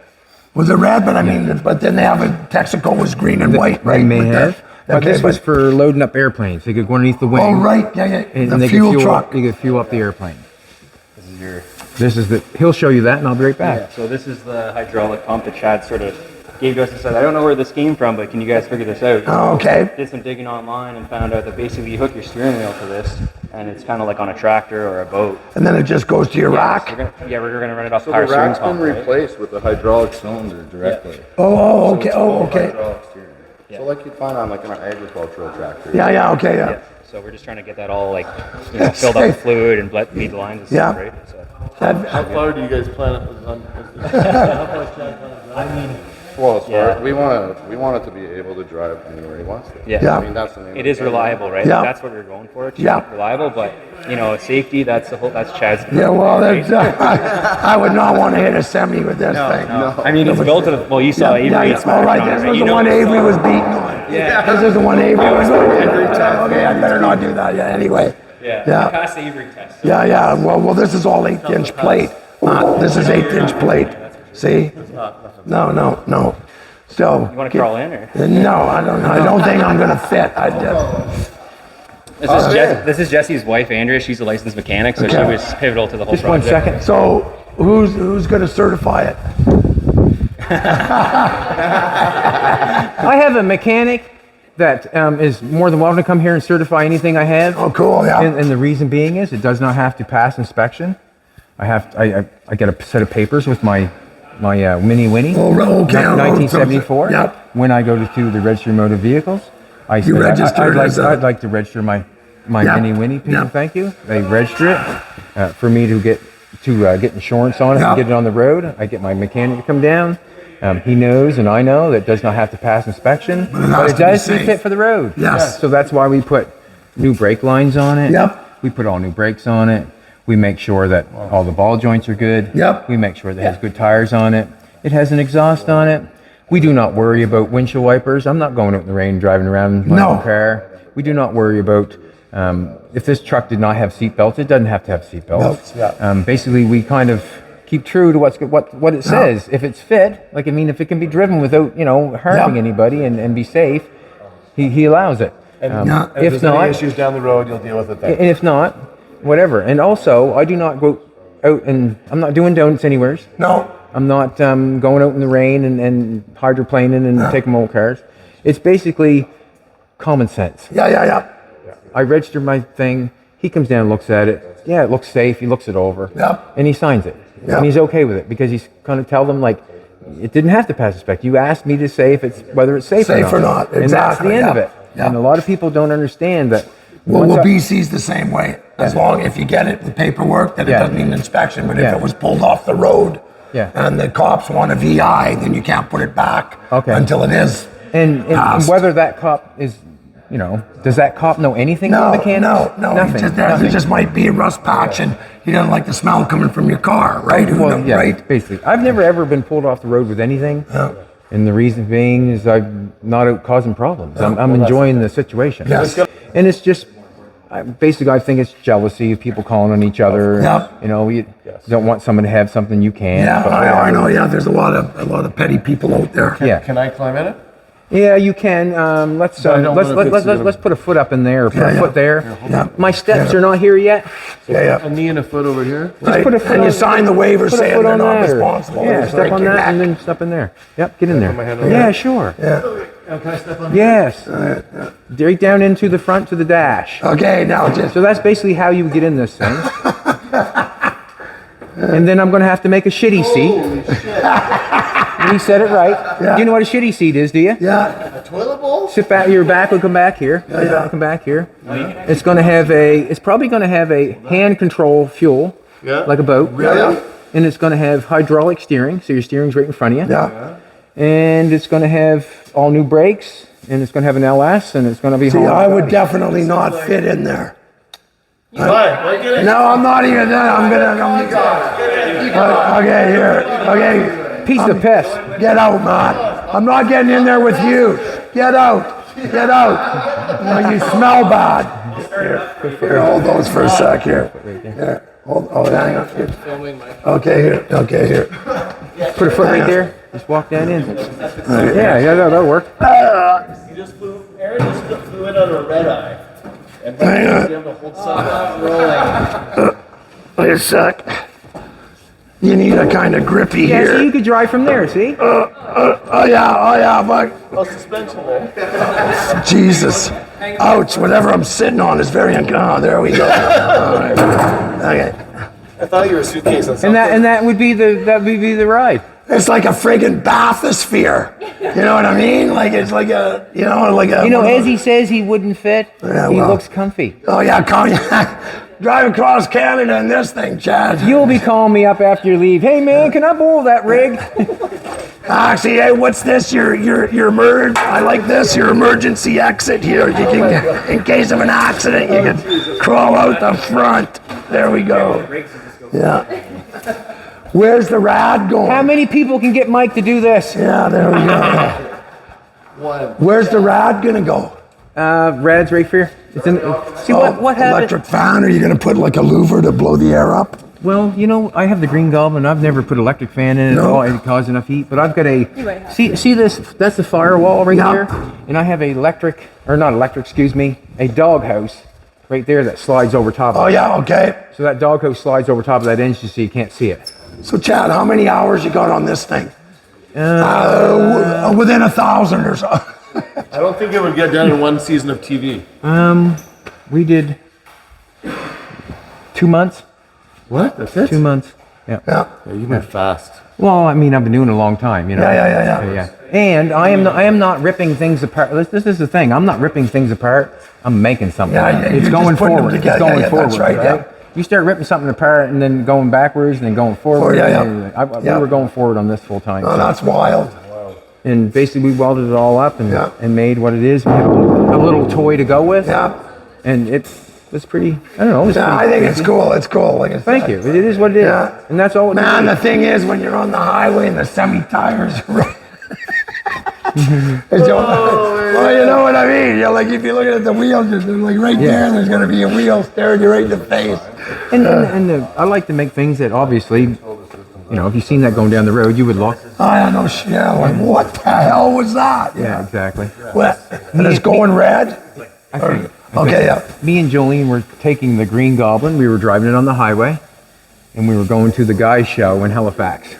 Was it red? But I mean, but then they have a Texaco was green and white, right? They may With the- have. But okay, this was for loading up airplanes. They could go underneath the wing. Oh, right. Yeah. And The they fuel could truck. You could fuel up the airplane. He'll show you that, and I'll be right back. Yeah, so this is the hydraulic pump that Chad sort of gave to us and said, I don't know where this came from, but can you guys figure this out? Oh, okay. Did some digging online and found out that basically you hook your steering wheel to this, and it's kind of like on a tractor or a boat. And then it just goes to your rack. We're gonna run it off So power the steering rack's been pump, right? replaced with the hydraulic cylinder directly. Okay. Oh, okay. Hydraulic steering. So like you'd find on like an agricultural tractor. Yeah. Okay. Yeah. So we're just trying to get that all like filled up with fluid and feed the lines and Yeah. stuff, right? So, How far do you guys plan on? Well, as Yeah. far, we want it to be able to drive anywhere he wants to. yeah. Yeah. I mean, that's the name. It of is the game. reliable, right? Yeah. That's what we're going for. It's Yeah. reliable, but safety. That's Chad's. Yeah. Well, right? that's, I would not want to hit a semi with this thing. No. I mean, it's built to. Well, you saw Avery. All right. This was the one Avery was beating on. Yeah. This is the one Avery was beating on. Okay. I better not do that. Yeah. Anyway. Yeah. Yeah. We passed the Avery test. So Yeah. Well, this is all 8-inch plate. This is 8-inch plate. See? No. So. You want to crawl in, or No, I don't. I don't think I'm gonna fit. I just. this is Jesse's wife, Andrea. She's a licensed mechanic, so she Okay. was pivotal to the whole Just one project. second. So who's gonna certify it? I have a mechanic that is more than welcome to come here and certify anything I have. Oh, cool. Yeah. And the reason being is it does not have to pass inspection. I get a set of papers with my Mini Winnie. Oh, okay. 1974. Yep. When I go to the registry of motor vehicles, I say registered as a- I'd like to register my Yep. Mini Winnie. Please, Yep. thank you. They register it for me to get insurance on it Yep. and get it on the road. I get my mechanic to come down. He knows and I know that it does not have to pass inspection, But it has but to it be does be safe. fit for the road. Yes. So that's why we put new brake lines on it. Yep. We put all new brakes on it. We make sure that all the ball joints are good. Yep. We make sure that it has good tires on it. It has an exhaust on it. We do not worry about windshield wipers. I'm not going out in the rain driving around in my No. own car. We do not worry about if this truck did not have seat belts. It doesn't have to have seat belts. Basically, we kind of keep true to what it says. If it's fit, if it can be driven without harming Yeah. anybody and be safe, he allows it. And Yeah. if If there's not- any issues down the road, you'll deal with it then. And if not, whatever. And also, I do not go out and I'm not doing donuts anywhere. No. I'm not going out in the rain and hydroplaning and taking my old cars. It's basically common sense. Yeah. I register my thing. He comes down and looks at it. Yeah, it looks safe. He looks it over. Yep. And he signs it. Yep. And he's okay with it because he's going to tell them, like, it didn't have to pass the spec. You asked me to say if it's whether it's safe, Safe or not. And that's the Exactly, end of yeah. it. Yeah. And a lot of people don't understand that. Well, once I- BC's the same way. As long if you get it, the paperwork, that it Yeah. doesn't need an inspection. But if Yeah. it was pulled off the road, Yeah. and the cops want a VI, then you can't put it back Okay. until it is. and passed. whether that cop is, does that cop know anything No, about mechanics? no. Nothing. It nothing. just might be a rust patch, and he doesn't like the smell coming from your car, right? Who Well, knows, yeah, right? basically. I've never ever been pulled off the road with anything. Yeah. And the reason being is I'm not out causing problems. I'm enjoying the situation. Yes. And it's just, basically, I think it's jealousy of people calling on each other. Yep. You don't want someone to have something you can't. Yeah, but I know. Yeah, there's a lot of petty people out there. Yeah. Can I climb in it? Yeah, you can. Let's But I don't know if it's let's put a foot up in there, or put Yeah, a yeah. foot there. Yeah. My steps Yeah. are not here yet. Yeah. A knee and a foot over here. Right. Put a foot And you on- sign the waiver Put a saying foot they're on not that, or- responsible. Yeah, for step on breaking that neck. and then step in there. Yep, get in there. my hand on Yeah, that? sure. Yeah. Can I step on? Yes. Right down into the front to the dash. Okay, now just So that's basically how you get in this thing. And then I'm going to have to make a shitty seat. He said it right. Yeah. You know what a shitty seat is, do you? yeah. Toilet bowl? Sit back. Your back will come back here. Your back will come back here. It's going to have It's probably going to have a hand control fuel, Yeah. like a boat. Yeah. And it's going to have hydraulic steering, so your steering's right in front of you. Yeah. And it's going to have all new brakes, and it's going to have an LS, and it's going to be. See, hauling I would body. definitely not fit in there. Why? Why get it? No, I'm not even there. Okay, here. Okay, Piece of piss. get out, man. I'm not getting in there with you. Get out. Get out. You smell bad. Here, hold those for a sec here. Here. Hang on. Here. Okay, here. Okay, here. Put a foot right there. Just walk down in. Yeah, that'll work. Aaron just flew in on a red eye. And Hang on. be able to hold something rolling. Wait a sec. You need a kind of grippy Yeah, here. so you could drive from there, see? Oh yeah, but Oh, suspension there. Jesus. Ouch, whatever I'm sitting on is very uncomfortable. Oh, there we go. All right. Okay. I thought you were a suitcase on something. And that would be the ride. It's like a friggin' bathysphere. You know what I mean? Like it's like a, like a. As he says he wouldn't fit, Yeah, he well. looks comfy. Oh yeah, drive across Canada in this thing, Chad. You'll be calling me up after you leave. Hey man, can I borrow that rig? Actually, hey, what's this? Your I like this. Your emergency exit here. You can, in case of an accident, you can crawl out the front. There we go. Yeah. Where's the rad going? How many people can get Mike to do this? Yeah, there we go. Where's the rad gonna go? Rad's right here. It's in. See what happened? Electric fan? Are you gonna put like a louver to blow the air up? Well, I have the Green Goblin. I've never put electric fan in it at No. all. It causes enough heat. But I've got might have see this? That's the firewall right Yeah. there. And I have a doghouse right there that slides over top of Oh it. yeah, okay. So that doghouse slides over top of that engine so you can't see it. So Chad, how many hours you got on this thing? Within 1,000 or so. I don't think it would get done in one season of TV. We did 2 months. What? That's it? 2 months. Yeah. Yeah. Yeah, you went fast. Well, I mean, I've been doing it a long time, Yeah. And I am not ripping things apart. This is the thing. I'm not ripping things apart. I'm making something. Yeah, it's you're going just putting them forward. It's together. going Yeah, forward. that's right, yeah. You start ripping something apart and then going backwards and then going forward. Yeah. We were going forward on this full time. Oh, that's wild. And basically, we welded it all up and, Yeah. and made what it is. We have a little toy to go with. Yeah. And it's pretty. I don't know. It's Yeah, pretty I think it's crazy. cool. It's cool. Like I said. Thank you. It is what it is. Yeah. And that's all it Man, is. the thing is, when you're on the highway and the semi-tires are well, you know what I mean. You're like, if you're looking at the wheels, they're like right there, there's going to be a wheel staring you right in the face. I like to make things that obviously if you've seen that going down the road, you would look. I know, yeah, like, what the hell was that? Yeah, exactly. What? And it's going red? I think. Okay, yeah. Me and Jolene were taking the Green Goblin. We were driving it on the highway, and we were going to the Guys show in Halifax.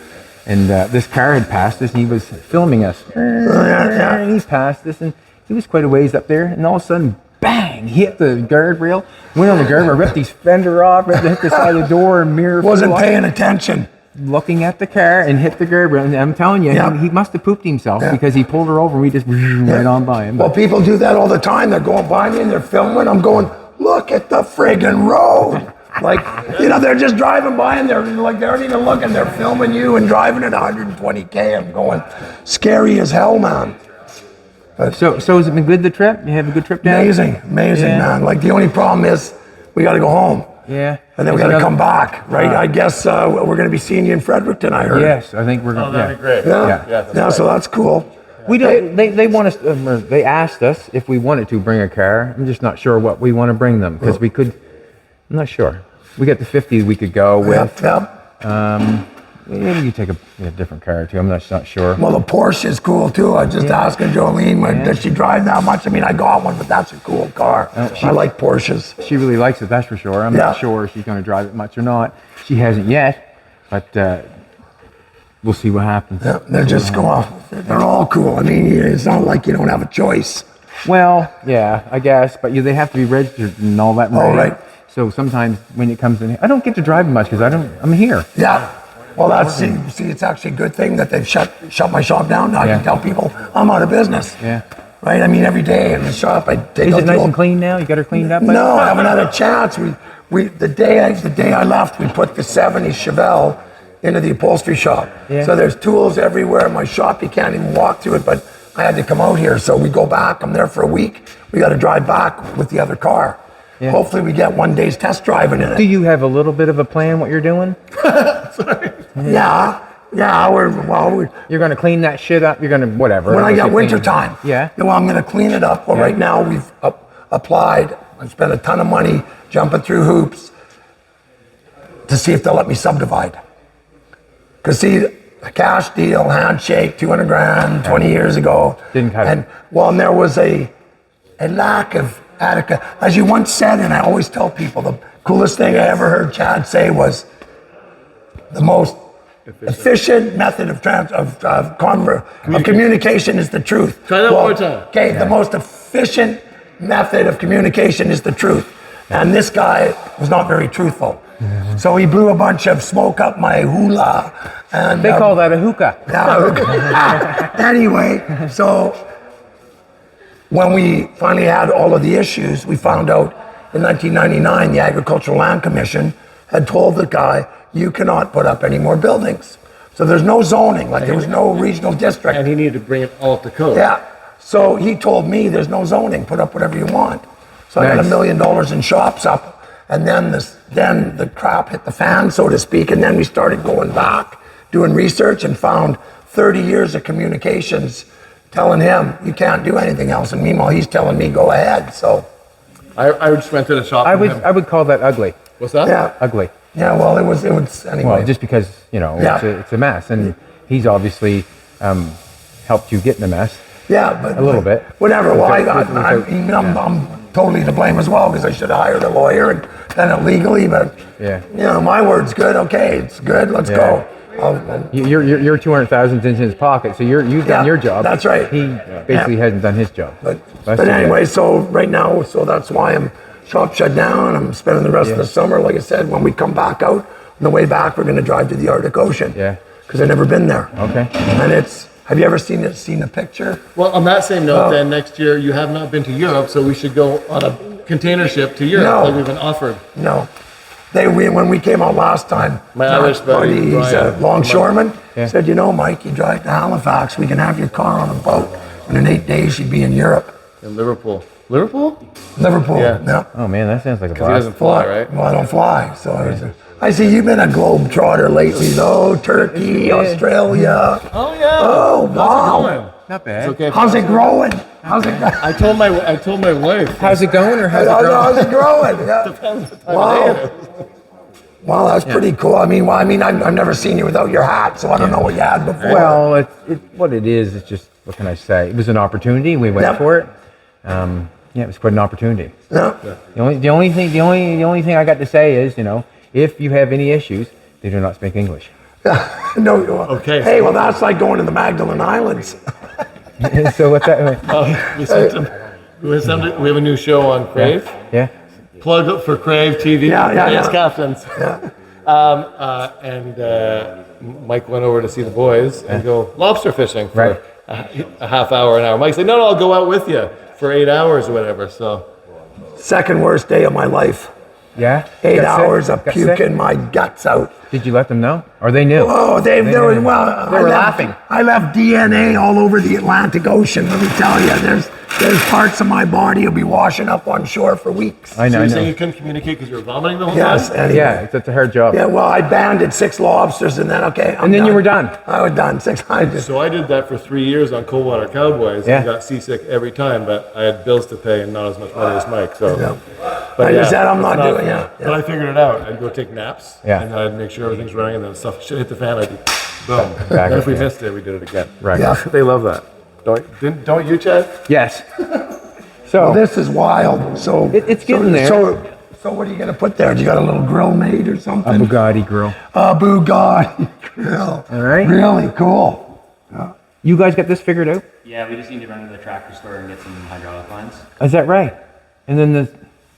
And this car had passed us, and he was filming us. And he passed us, and he was quite a ways up there, and all of a sudden, bang, hit the guardrail, went on the guardrail, ripped his fender off, hit the side of the door and mirror. Wasn't paying attention. Looking at the car and hit the guardrail. And I'm telling you, he must have pooped himself because he pulled her over and we just right on by him. Well, people do that all the time. They're going by me and they're filming. I'm going, look at the friggin' road. Like, they're just driving by and they're like, they aren't even looking. They're filming you and driving at 120K. I'm going, scary as hell, man. So has it been good, the trip? You have a good trip down? Amazing, man. Like, the only problem is we got to go home. Yeah. And then we got to come back, right? I guess we're going to be seeing you in Fredericton, I heard. Yes, I think we're going to. That'd be great. Yeah, so that's cool. We don't. They want us. They asked us if we wanted to bring a car. I'm just not sure what we want to bring them because we could. I'm not sure. We got the 50 we could go with. Yep. Maybe you take a different car or two. I'm not sure. Well, the Porsche is cool too. I was just asking Jolene, does she drive that much? I mean, I got one, but that's a cool car. I like Porsches. She really likes it, that's for sure. I'm not sure if she's going to drive it much or not. She hasn't yet, but we'll see what happens. Yeah, they're just they're all cool. I mean, it's not like you don't have a choice. Well, yeah, I guess, but they have to be registered and all that. Right. So sometimes when it comes in, I don't get to drive much because I'm here. Yeah. Well, see, it's actually a good thing that they've shut my shop down. Now I can tell people I'm out of business. Yeah. Right? I mean, every day in the shop, I take out Is it nice and clean now? You got her cleaned up? No, I haven't had a chance. The day I left, we put the 70 Chevelle into the upholstery shop. Yeah. So there's tools everywhere in my shop. You can't even walk through it, but I had to come out here. So we go back. I'm there for a week. We got to drive back with the other car. Yeah. Hopefully we get one day's test driving in it. Do you have a little bit of a plan what you're doing? Sorry. Yeah, you're going to clean that shit up. You're going to whatever. When I get winter time. Yeah. Well, I'm going to clean it up. Well, right now we've applied. I've spent a ton of money jumping through hoops to see if they'll let me subdivide. Because see, a cash deal, handshake, 200 grand, 20 years ago. Didn't cut it. And there was a lack of adequate, as you once said, and I always tell people, the coolest thing I ever heard Chad say was the most efficient method of communication is the truth. Try that one more time. Okay, the most efficient method of communication is the truth. And this guy was not very truthful. So he blew a bunch of smoke up my hula. And they call that a hookah. Anyway, so when we finally had all of the issues, we found out in 1999, the Agricultural Land Commission had told the guy, you cannot put up any more buildings. So there's no zoning, like there was no regional district. And he needed to bring it all up to code. Yeah. So he told me there's no zoning, put up whatever you want. So I got $1 million in shops up. And then the crap hit the fan, so to speak. And then we started going back, doing research and found 30 years of communications telling him you can't do anything else. And meanwhile, he's telling me go ahead. So I just rented a shop. I would call that ugly. What's that? Yeah. Ugly. Yeah, well, it was anyway. Well, just because, it's a mess. And he's obviously helped you get in the mess. Yeah, but a little bit. Whatever. Well, I'm totally to blame as well because I should have hired a lawyer and done it legally. But my word's good. Okay, it's good. Let's go. Your 200,000 in his pocket, so you've done your job. That's right. He basically hasn't done his job. But anyway, so right now, that's why I'm shop shut down. I'm spending the rest of the summer, like I said, when we come back out. On the way back, we're going to drive to the Arctic Ocean. Yeah. Because I've never been there. Okay. And have you ever seen a picture? Well, on that same note, then next year you have not been to Europe, so we should go on a container ship to Europe like we've been offered. No. When we came out last time, my Irish buddy, he's a longshoreman, said, Mike, you drive to Halifax, we can have your car on a boat. And in 8 days, you'd be in Europe. In Liverpool. Liverpool? Yeah. Oh, man, that sounds like a blast. He doesn't fly, right? Well, I don't fly. So I see you've been a globetrotter lately, though. Turkey, Australia. Oh, yeah. Oh, wow. Not bad. Okay, how's it growing? I told my wife. How's it going or how's it growing? How's it growing? Yeah. Depends what time Wow. of day it is. Wow, that's pretty cool. I mean, I've never seen you without your hat, so I don't know what you had before. Well, what it is, it's just, what can I say? It was an opportunity. We went for it. Yeah, it was quite an opportunity. Yeah. The only thing I got to say is, if you have any issues, they do not speak English. No. Okay. Hey, well, that's like going to the Magdalene Islands. So what that? We have a new show on Crave. Yeah. Plug up for Crave TV. Yeah. Yes, captains. Yeah. Mike went over to see the boys and go lobster fishing for Right. a half hour, an hour. Mike said, no, I'll go out with you for 8 hours or whatever. So Second worst day of my life. Yeah. 8 Got sick? hours of Got sick? puking my guts out. Did you let them know, or they knew? Oh, they were, knew. well, They were laughing. I left DNA all over the Atlantic Ocean. Let me tell you, there's parts of my body will be washing up on shore for weeks. I know. you're saying you couldn't communicate because you were vomiting the whole Yes, time? anyway. Yeah, it's a hard job. Yeah, well, I banded 6 lobsters and then, okay, And then you were done. I was done. 6. I just, So I did that for 3 years on Coldwater Cowboys Yeah. and got seasick every time, but I had bills to pay and not as much money as Mike. So, yeah. but I just said I'm it's not doing it. But I figured it out. I'd go take naps, Yeah. and then I'd make sure everything's running, and then stuff should hit the fan. I'd be boom. Back And if we up, missed it, we did it again. Right. Yeah. They love that. Don't you, Chad? Yes. So This is wild. So It's getting there. So what are you gonna put there? Do you got a little grill made or a something? Bugatti grill. A Bugatti grill. All right. Really cool. You guys got this figured out? Yeah, we just need to run to the tractor store and get some hydraulic lines. Is that right? And then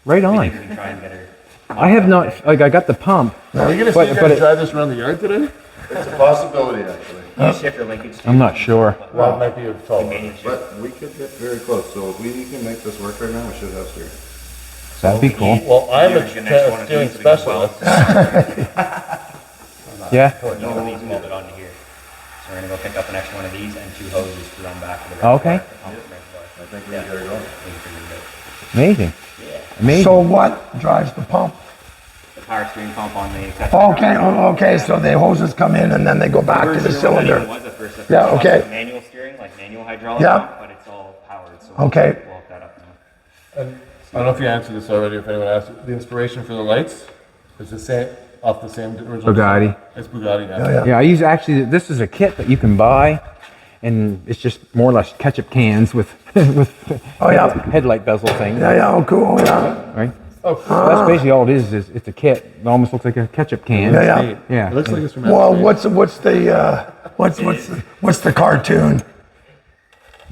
right I on. think we can try and get her. I have not. Like I got the pump. Are you gonna But- see but guys it- drive this around the yard today? It's a possibility, actually. You shift your linkage to I'm not sure. Well, it might be a tall. manual shift. But we could get very close, so if we can make this work right now, we should have steering. That'd be cool. Well, I'm a Your next one of steering these, we can weld. specialist. Yeah. You can these welded onto here. So we're gonna go pick up an extra one of these and 2 hoses to run back to the Okay. I think we can get it going. Amazing. Amazing. So what drives the pump? The power steering pump on the Okay. So the hoses come in and then they go back to the cylinder. Was at first. Yeah, It was okay. Manual steering, like manual hydraulic Yeah. pump, but it's all powered. So Okay. we'll hook that up now. I don't know if you answered this already, if anyone asked. The inspiration for the lights is the same, off the same original Bugatti. design? It's Bugatti. Yeah. Yeah, I use this is a kit that you can buy, and it's just more or less ketchup cans with with Oh, yeah. headlight bezel thing. Yeah. Oh, cool. Yeah. Right. Oh, cool. That's basically all it is. It's a kit. It almost looks like a ketchup can. Yeah. Neat. Yeah. It looks like it's from Well, outer what's the cartoon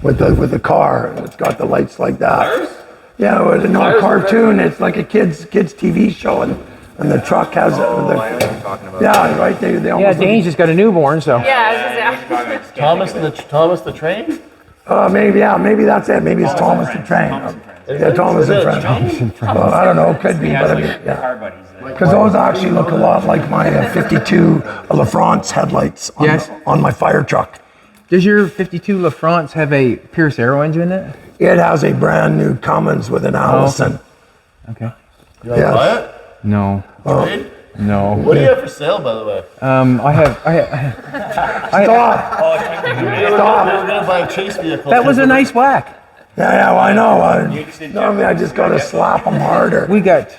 with the car? It's got the lights like that. Cars? Yeah, well, no Cars are cartoon. It's like a kids TV show, and the truck has yeah, right. They Yeah, almost Dane's just got a newborn, so. Yeah, I was gonna say. Thomas the Train? maybe that's it. Maybe it's Thomas the Train. Yeah, Thomas the Train. Well, I don't know. Could be, but I mean, yeah. Car buddies. Because those actually look a lot like my 52 LaFrance headlights on, Yes. on my fire truck. Does your 52 LaFrance have a Pierce Arrow engine in it? It has a brand new Cummins with an Allison. Okay. You want to Yes. buy it? No. Trade? No. What do you have for sale, by the way? I have. Stop! We were going to buy a chase vehicle. That was a nice whack. Yeah, well, I know. Normally, I just got to slap them harder. We got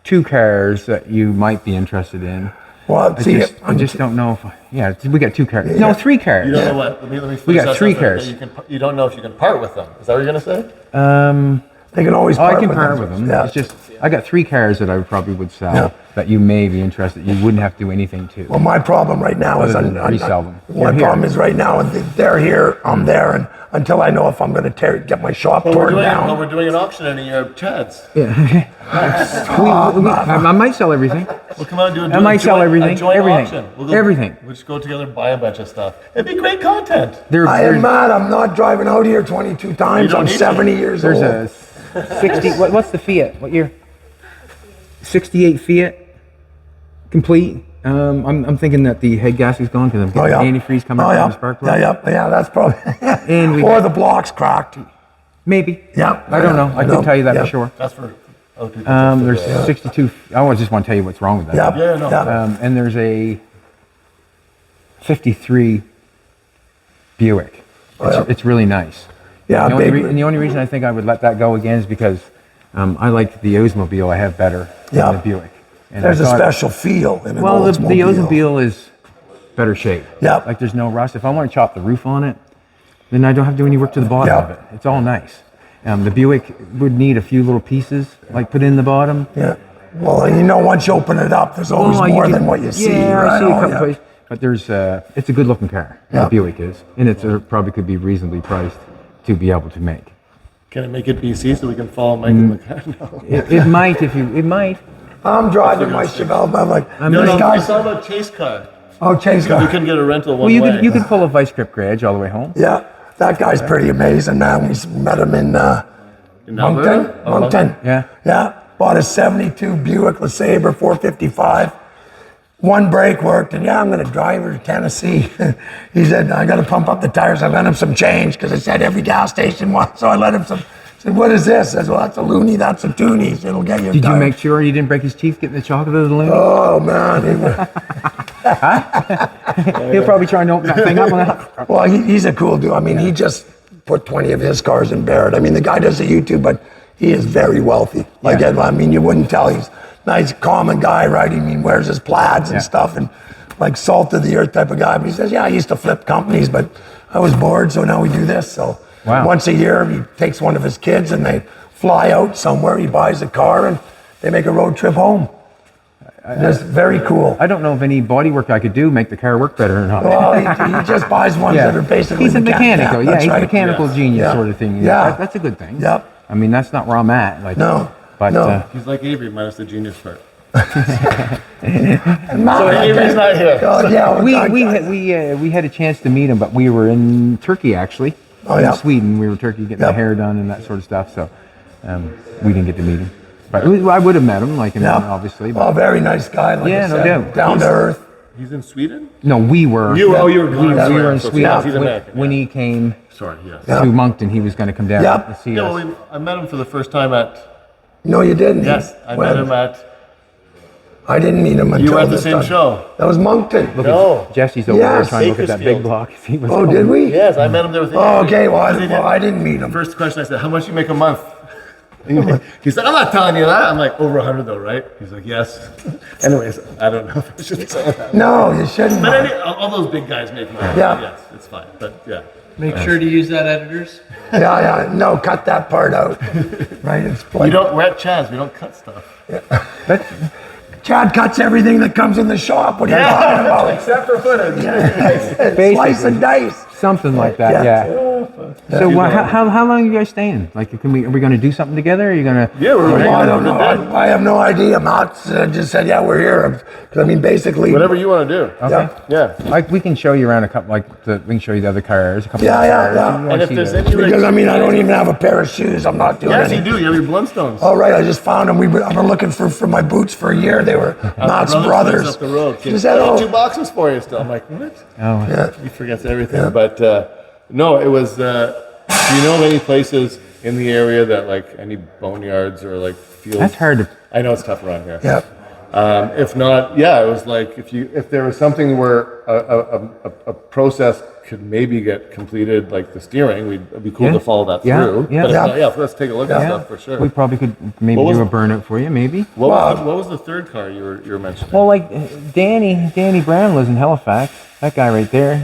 2 cars that you might be interested in. Well, see, I just don't know if. Yeah, we got 2 cars. No, 3 cars. You don't know what? Let me We got finish 3 that cars. You don't know if you can part with them. Is that what you're going to say? they can always Oh, I part can with part them. with them. Yeah. It's just I got 3 cars that I probably would sell Yeah. that you may be interested. You wouldn't have to do anything to. Well, my problem right now is Other than resell them. My You're here. problem is right now they're here, I'm there, and until I know if I'm going to get my shop torn Well, down. we're doing an auction in a year of Chad's. I might sell everything. We'll come out and do a I might sell joint- everything, a joint everything, auction. everything. We'll just go together and buy a bunch of stuff. It'd be great content. I am mad. I'm not driving out here 22 times. don't I'm need to. 70 years There's old. a 60. What's the Fiat? What year? 68 Fiat, complete. I'm thinking that the head gasket's gone because I'm Oh, getting yeah. antifreeze coming Oh, from yeah. the spark plug. Yeah, that's probably. And we or got- the block's cracked. Maybe. Yeah. I don't know. I couldn't tell you that Yeah. for sure. That's for other people. There's 62. I just want to tell you what's wrong with that. Yeah, Yeah, no. And there's a 53 Buick. It's really nice. Yeah, And big. the only reason I think I would let that go again is because I like the Oldsmobile I have better Yeah. than the Buick. And There's I a thought, special feel in an well, the Oldsmobile. Oldsmobile is better shape. Yep. Like there's no rust. If I want to chop the roof on it, then I don't have to do any work to the bottom Yep. of it. It's all nice. The Buick would need a few little pieces, like put in the bottom. Yeah. Well, you know, once you open it up, there's always Well, you more can- than what you see. Yeah, right? I see a Oh, couple yeah. places. But there's, it's a good looking car. Yeah. The Buick is. And it's probably could be reasonably priced to be able to make. Can it make it BC so we can follow Mike in the car? No. It might it might. I'm driving my Chevelle, but I'm like, I'm No, this no, guy's. I saw about Chase car. Oh, Chase We guy. couldn't get a rental one Well, you way. could pull a vice grip garage all the way home. Yeah, that guy's pretty amazing, man. We met him in In Alberta? Moncton. Oh, Moncton. Yeah. Yeah. Bought a 72 Buick LeSabre 455. One brake worked, and yeah, I'm going to drive her to Tennessee. He said, I got to pump up the tires. I lent him some change because it said every gas station wants. So I let him some. I said, what is this? I said, well, that's a loony, that's a toonie. So it'll get you. Did you make sure you didn't break his teeth getting the chocolate out of the loony? Oh, man. He'll probably try and open that thing up. Well, he's a cool dude. I mean, he just put 20 of his cars in Barrett. I mean, the guy does the YouTube, but he is very wealthy. Like, Yeah. I mean, you wouldn't tell. He's a nice, common guy, right? I mean, wears his plaids and Yeah. stuff, and like salt of the earth type of guy. But he says, yeah, I used to flip companies, but I was bored, so now we do this. So Wow. once a year, he takes one of his kids and they fly out somewhere. He buys a car and they make a road trip home. That's very cool. I don't know if any body work I could do make the car work better or not. Well, he just buys ones that are basically He's a mechanic, though. Yeah, that's he's a right. mechanical genius Yeah. sort of thing. Yeah. That's a good thing. Yep. I mean, that's not where I'm at. Like, No, But no. He's like Avery minus the genius part. Avery's not here. God, yeah, we had a chance to meet him, but we were in Turkey actually. Oh, yeah. In Sweden, we were in Turkey getting Yep. the hair done and that sort of stuff. So we didn't get to meet him, but I would have met him, like, obviously. But Oh, very nice guy. Like Yeah, I no said, doubt. Down to earth. He's in Sweden? no, we were. You were we gone. were in So Sweden he's American. when he came Sorry, yes. Yeah. to Moncton. He was going to come down Yep. and see Yeah, us. well, I met him for the first time at. No, you didn't. Yes, I When? met him at. I didn't meet him until You were at the this same time. show. That was Moncton. No. Jesse's over there Yes. trying to look at that big Bakersfield. block. He was Oh, did we? Yes, I met him there with. Oh, okay. Well, They I didn't meet him. First question I said, how much you make a month? He said, I'm not telling you that. I'm like, over 100 though, right? He's like, yes. Anyways, I don't know if I should say that. No, you shouldn't. But all those big guys make money. Yeah. Yes, it's fine. But yeah. Make sure to use that, editors. Yeah. No, cut that part out. Right? It's like, We're at Chaz. We don't cut stuff. Chad cuts everything that comes in the shop. What are you talking about? Except for footage. Slice and dice. something like that. Yeah. Yeah. So how long are you guys staying? Like, are we going to do something together? Are you going to? Yeah, we're Well, I don't hanging know. I have no idea. Matt just said, yeah, we're here. 'Cause I mean, basically. Whatever you want to do. Yeah. Yeah. Like, we can show you around a couple. We can show you the other cars. A couple. Yeah, of yeah, cars. yeah. You wanna And if see there's those. any Because I mean, I don't even have a pair of shoes. I'm not doing Yes, any. you do. You have your Blundstones. Oh, right. I just found them. I've been looking for my boots for a year. They were Matt's brothers. Up the road. She Kid, said, I got oh. 2 boxes for you still. I'm like, what? Oh, Yeah. He forgets everything. But no, it was. Do you know of any places in the area that like any boneyards or like fields? that's hard to. I know it's tough around here. Yeah. If not, yeah, it was like if there was something where a process could maybe get completed, like the steering, it'd be cool Yeah. to follow that Yeah, through. yeah. But if Yeah. not, yeah, let's take a look at Yeah. stuff for sure. We probably could maybe What was- do a burnout for you, maybe. What was the third car you were mentioning? Well, like Danny Brown lives in Halifax. That guy right there.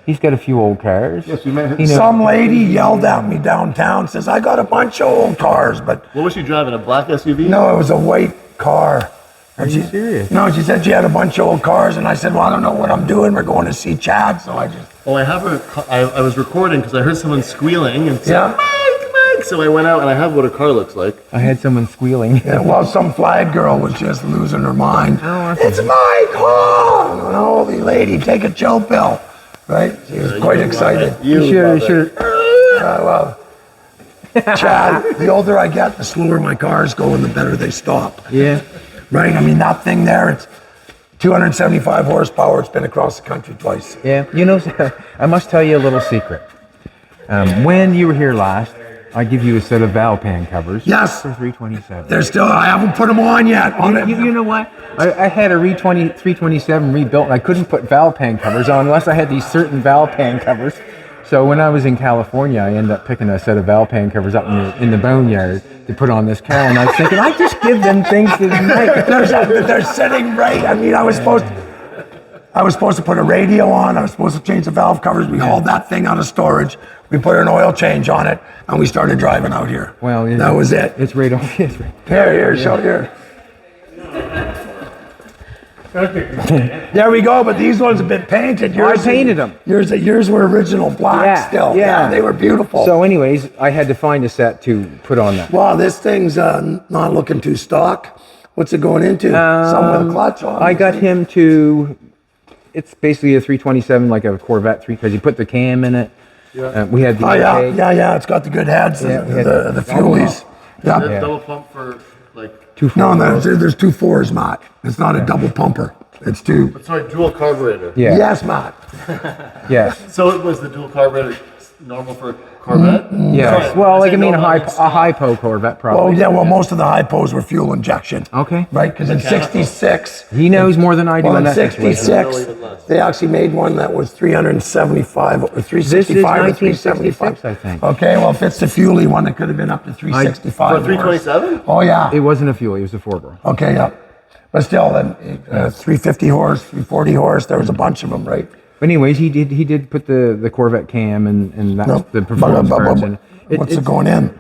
He's got a few old cars. Yes, we met him. He knows- Some lady yelled at me downtown, says, I got a bunch of old cars, but What was she driving? A black SUV? no, it was a white car. Are you serious? No, she said she had a bunch of old cars, and I said, well, I don't know what I'm doing. We're going to see Chad, so I just, Oh, I was recording because I heard someone squealing and said, yeah. Mike. So I went out and I have what a car looks like. I had someone squealing. Yeah, well, some flag girl was just losing her mind. Oh, It's Mike! Oh, holy lady, take a chill pill. Right? She was quite excited. You love it. Well, Chad, the older I get, the slower my cars go and the better they stop. Yeah. Right? I mean, that thing there, it's 275 horsepower. It's been across the country twice. Yeah. You know, I must tell you a little secret. When you were here last, I give you a set of Valpan covers. Yes. For 327. They're still, I haven't put them on yet. You know what? I had a 327 rebuilt, and I couldn't put Valpan covers on unless I had these certain Valpan covers. So when I was in California, I ended up picking a set of valve pan covers up in the boneyard to put on this car, and I was thinking, I just give them things that They're sitting right. I mean, I was supposed to put a radio on. I was supposed to change the valve covers. We hauled that thing out of storage. We put an oil change on it, and we started driving out here. Well, that was it. It's right on. It's right. Here, show here. There we go. But these ones have been painted. I painted them. Yours were original black still. Yeah, they were beautiful. So, anyways, I had to find a set to put on that. Wow, this thing's not looking too stock. What's it going into? Some with a clutch on. I got him to. It's basically a 327, like a Corvette 3, because you put the cam in it. Yeah. We had the. Oh yeah. It's got the good heads. Yeah, the fuelies. Yeah. Is that double pump for like? No, there's 2 4s, Matt. It's not a double pumper. It's 2. Sorry, dual carburetor. Yeah. Yes, Matt. Yes. So it was the dual carburetor normal for Corvette? Yes. Sorry, Well, like I say mean, a normal hypo Corvette probably. Well, yeah. Well, most of the hypos were fuel injection. Okay. Right, because in '66. He knows more than I do Well, in in that situation. '66, they actually made one that was 375 or 365 This is or 375. 1966, I think. Okay, well, if it's the fuely one, it could have been up to 365. For 327? Oh yeah. It wasn't a fuel. It was a 4-bore. Okay, yeah. But still, 350 horse, 340 horse. There was a bunch of them, right? But anyways, he did put the Corvette cam and that's the performance parts. And What's it going in?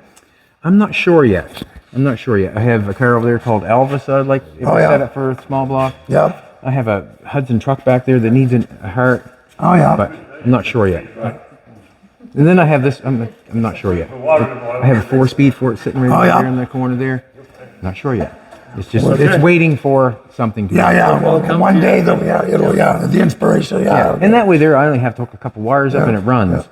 I'm not sure yet. I have a car over there called Elvis. I'd like if I set up for a small block. Yep. I have a Hudson truck back there that needs a heart. Oh yeah. But I'm not sure yet. And then I have this. I'm not sure yet. I have a 4-speed for it sitting right there in the corner there. Not sure yet. It's just it's waiting for something to. Yeah. Well, one day though, the inspiration. Yeah. And that way there, I only have to hook a couple wires up and it runs.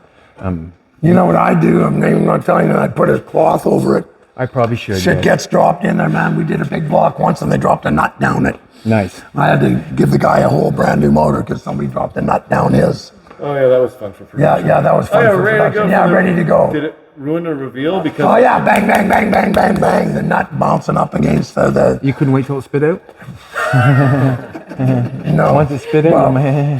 You know what I do? I'm not telling you. I put a cloth over it. I probably should. Shit gets dropped in there, man. We did a big block once, and they dropped a nut down it. Nice. I had to give the guy a whole brand new motor because somebody dropped a nut down his. Oh yeah, that was fun for production. Yeah, that was fun for production. Yeah, ready to go. Did it ruin a reveal? Because Oh yeah, bang, bang, bang, bang, bang, bang. The nut bouncing up against the. You couldn't wait till it spit out? No. Once it spit out, man.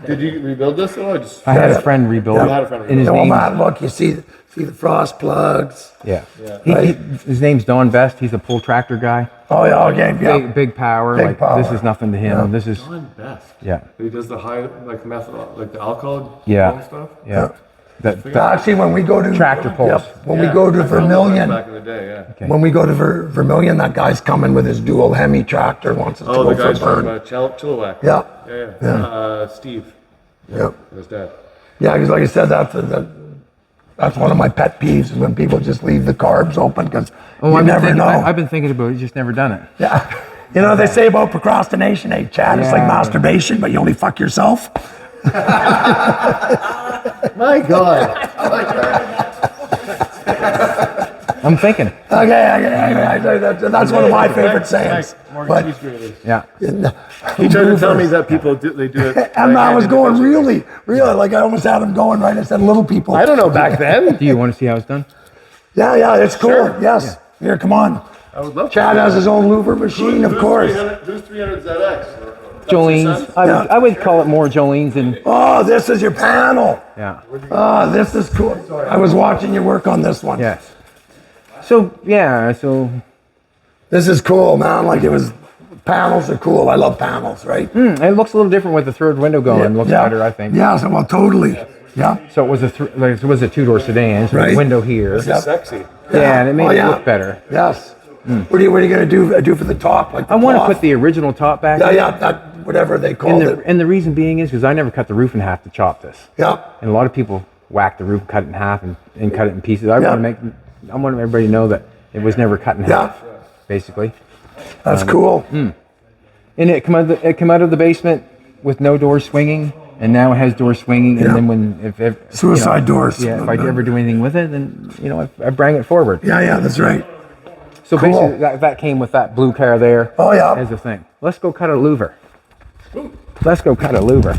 did you rebuild this or just? I had a friend rebuild You had a friend it. And his Well, name, man, look, you see the frost plugs. yeah. Right. His name's Don Best. He's a pull tractor guy. Oh yeah, okay, yeah. Big power. Big like power. this is nothing to him. Yeah. This is Best. yeah. He does the high method like the alcohol Yeah. stuff. Yeah. That Actually, when we go to Tractor pulls. when we go to Vermilion, Back in the day, yeah. Okay. when we go to Vermilion, that guy's coming with his dual Hemi tractor, wants us to Oh, go the for a guys from burn. Chilliwack. Yeah, Yeah. Steve, yeah, his dad. yeah. Because like I said, that's one of my pet peeves is when people just leave the carbs open because you never know. I've been thinking about it. Just never done it. Yeah, you know what they say about procrastination, eh, Chad? It's like Yeah. masturbation, but you only fuck yourself. My God. I'm thinking. Okay, that's one of my favorite sayings. But Cheese graters. Yeah. He tried to tell me that people do it. and I was going really, like I almost had him going right. I said little people. I don't know back then. Do you want to see how it's done? Yeah, it's cool. Sure. Yes. Here, come on. I would love Chad has his own louver machine, of course. Who's 300 ZX? Jolene's. I would call it more Jolene's than. Oh, this is your panel. Yeah. Oh, this is cool. I was watching you work on this one. Yes. So yeah. So This is cool, man. Like panels are cool. I love panels, right? it looks a little different with the third window going. Looks better, I think. Yeah, so, well, totally. Yeah. So it was it was a 2-door sedan. So Right. the window here. Yep. Sexy. Yeah, and it made Oh, it yeah. look better. Yes. What are you going to do for the top? Like I want to cloth? put the original top back. Yeah, that whatever they called it. And the reason being is because I never cut the roof in half to chop this. Yeah. And a lot of people whack the roof, cut it in half, and cut it in pieces. I Yeah. want everybody to know that it was never cut in half, basically. That's cool. And it come out of the basement with no doors swinging, and now it has doors swinging. And Yeah. then if Suicide doors. Yeah, if I ever do anything with it, then I bring it forward. Yeah, that's right. So Cool. basically, that came with that blue car there. Oh, yeah. As a thing. Let's go cut a louver. Let's go cut a louver.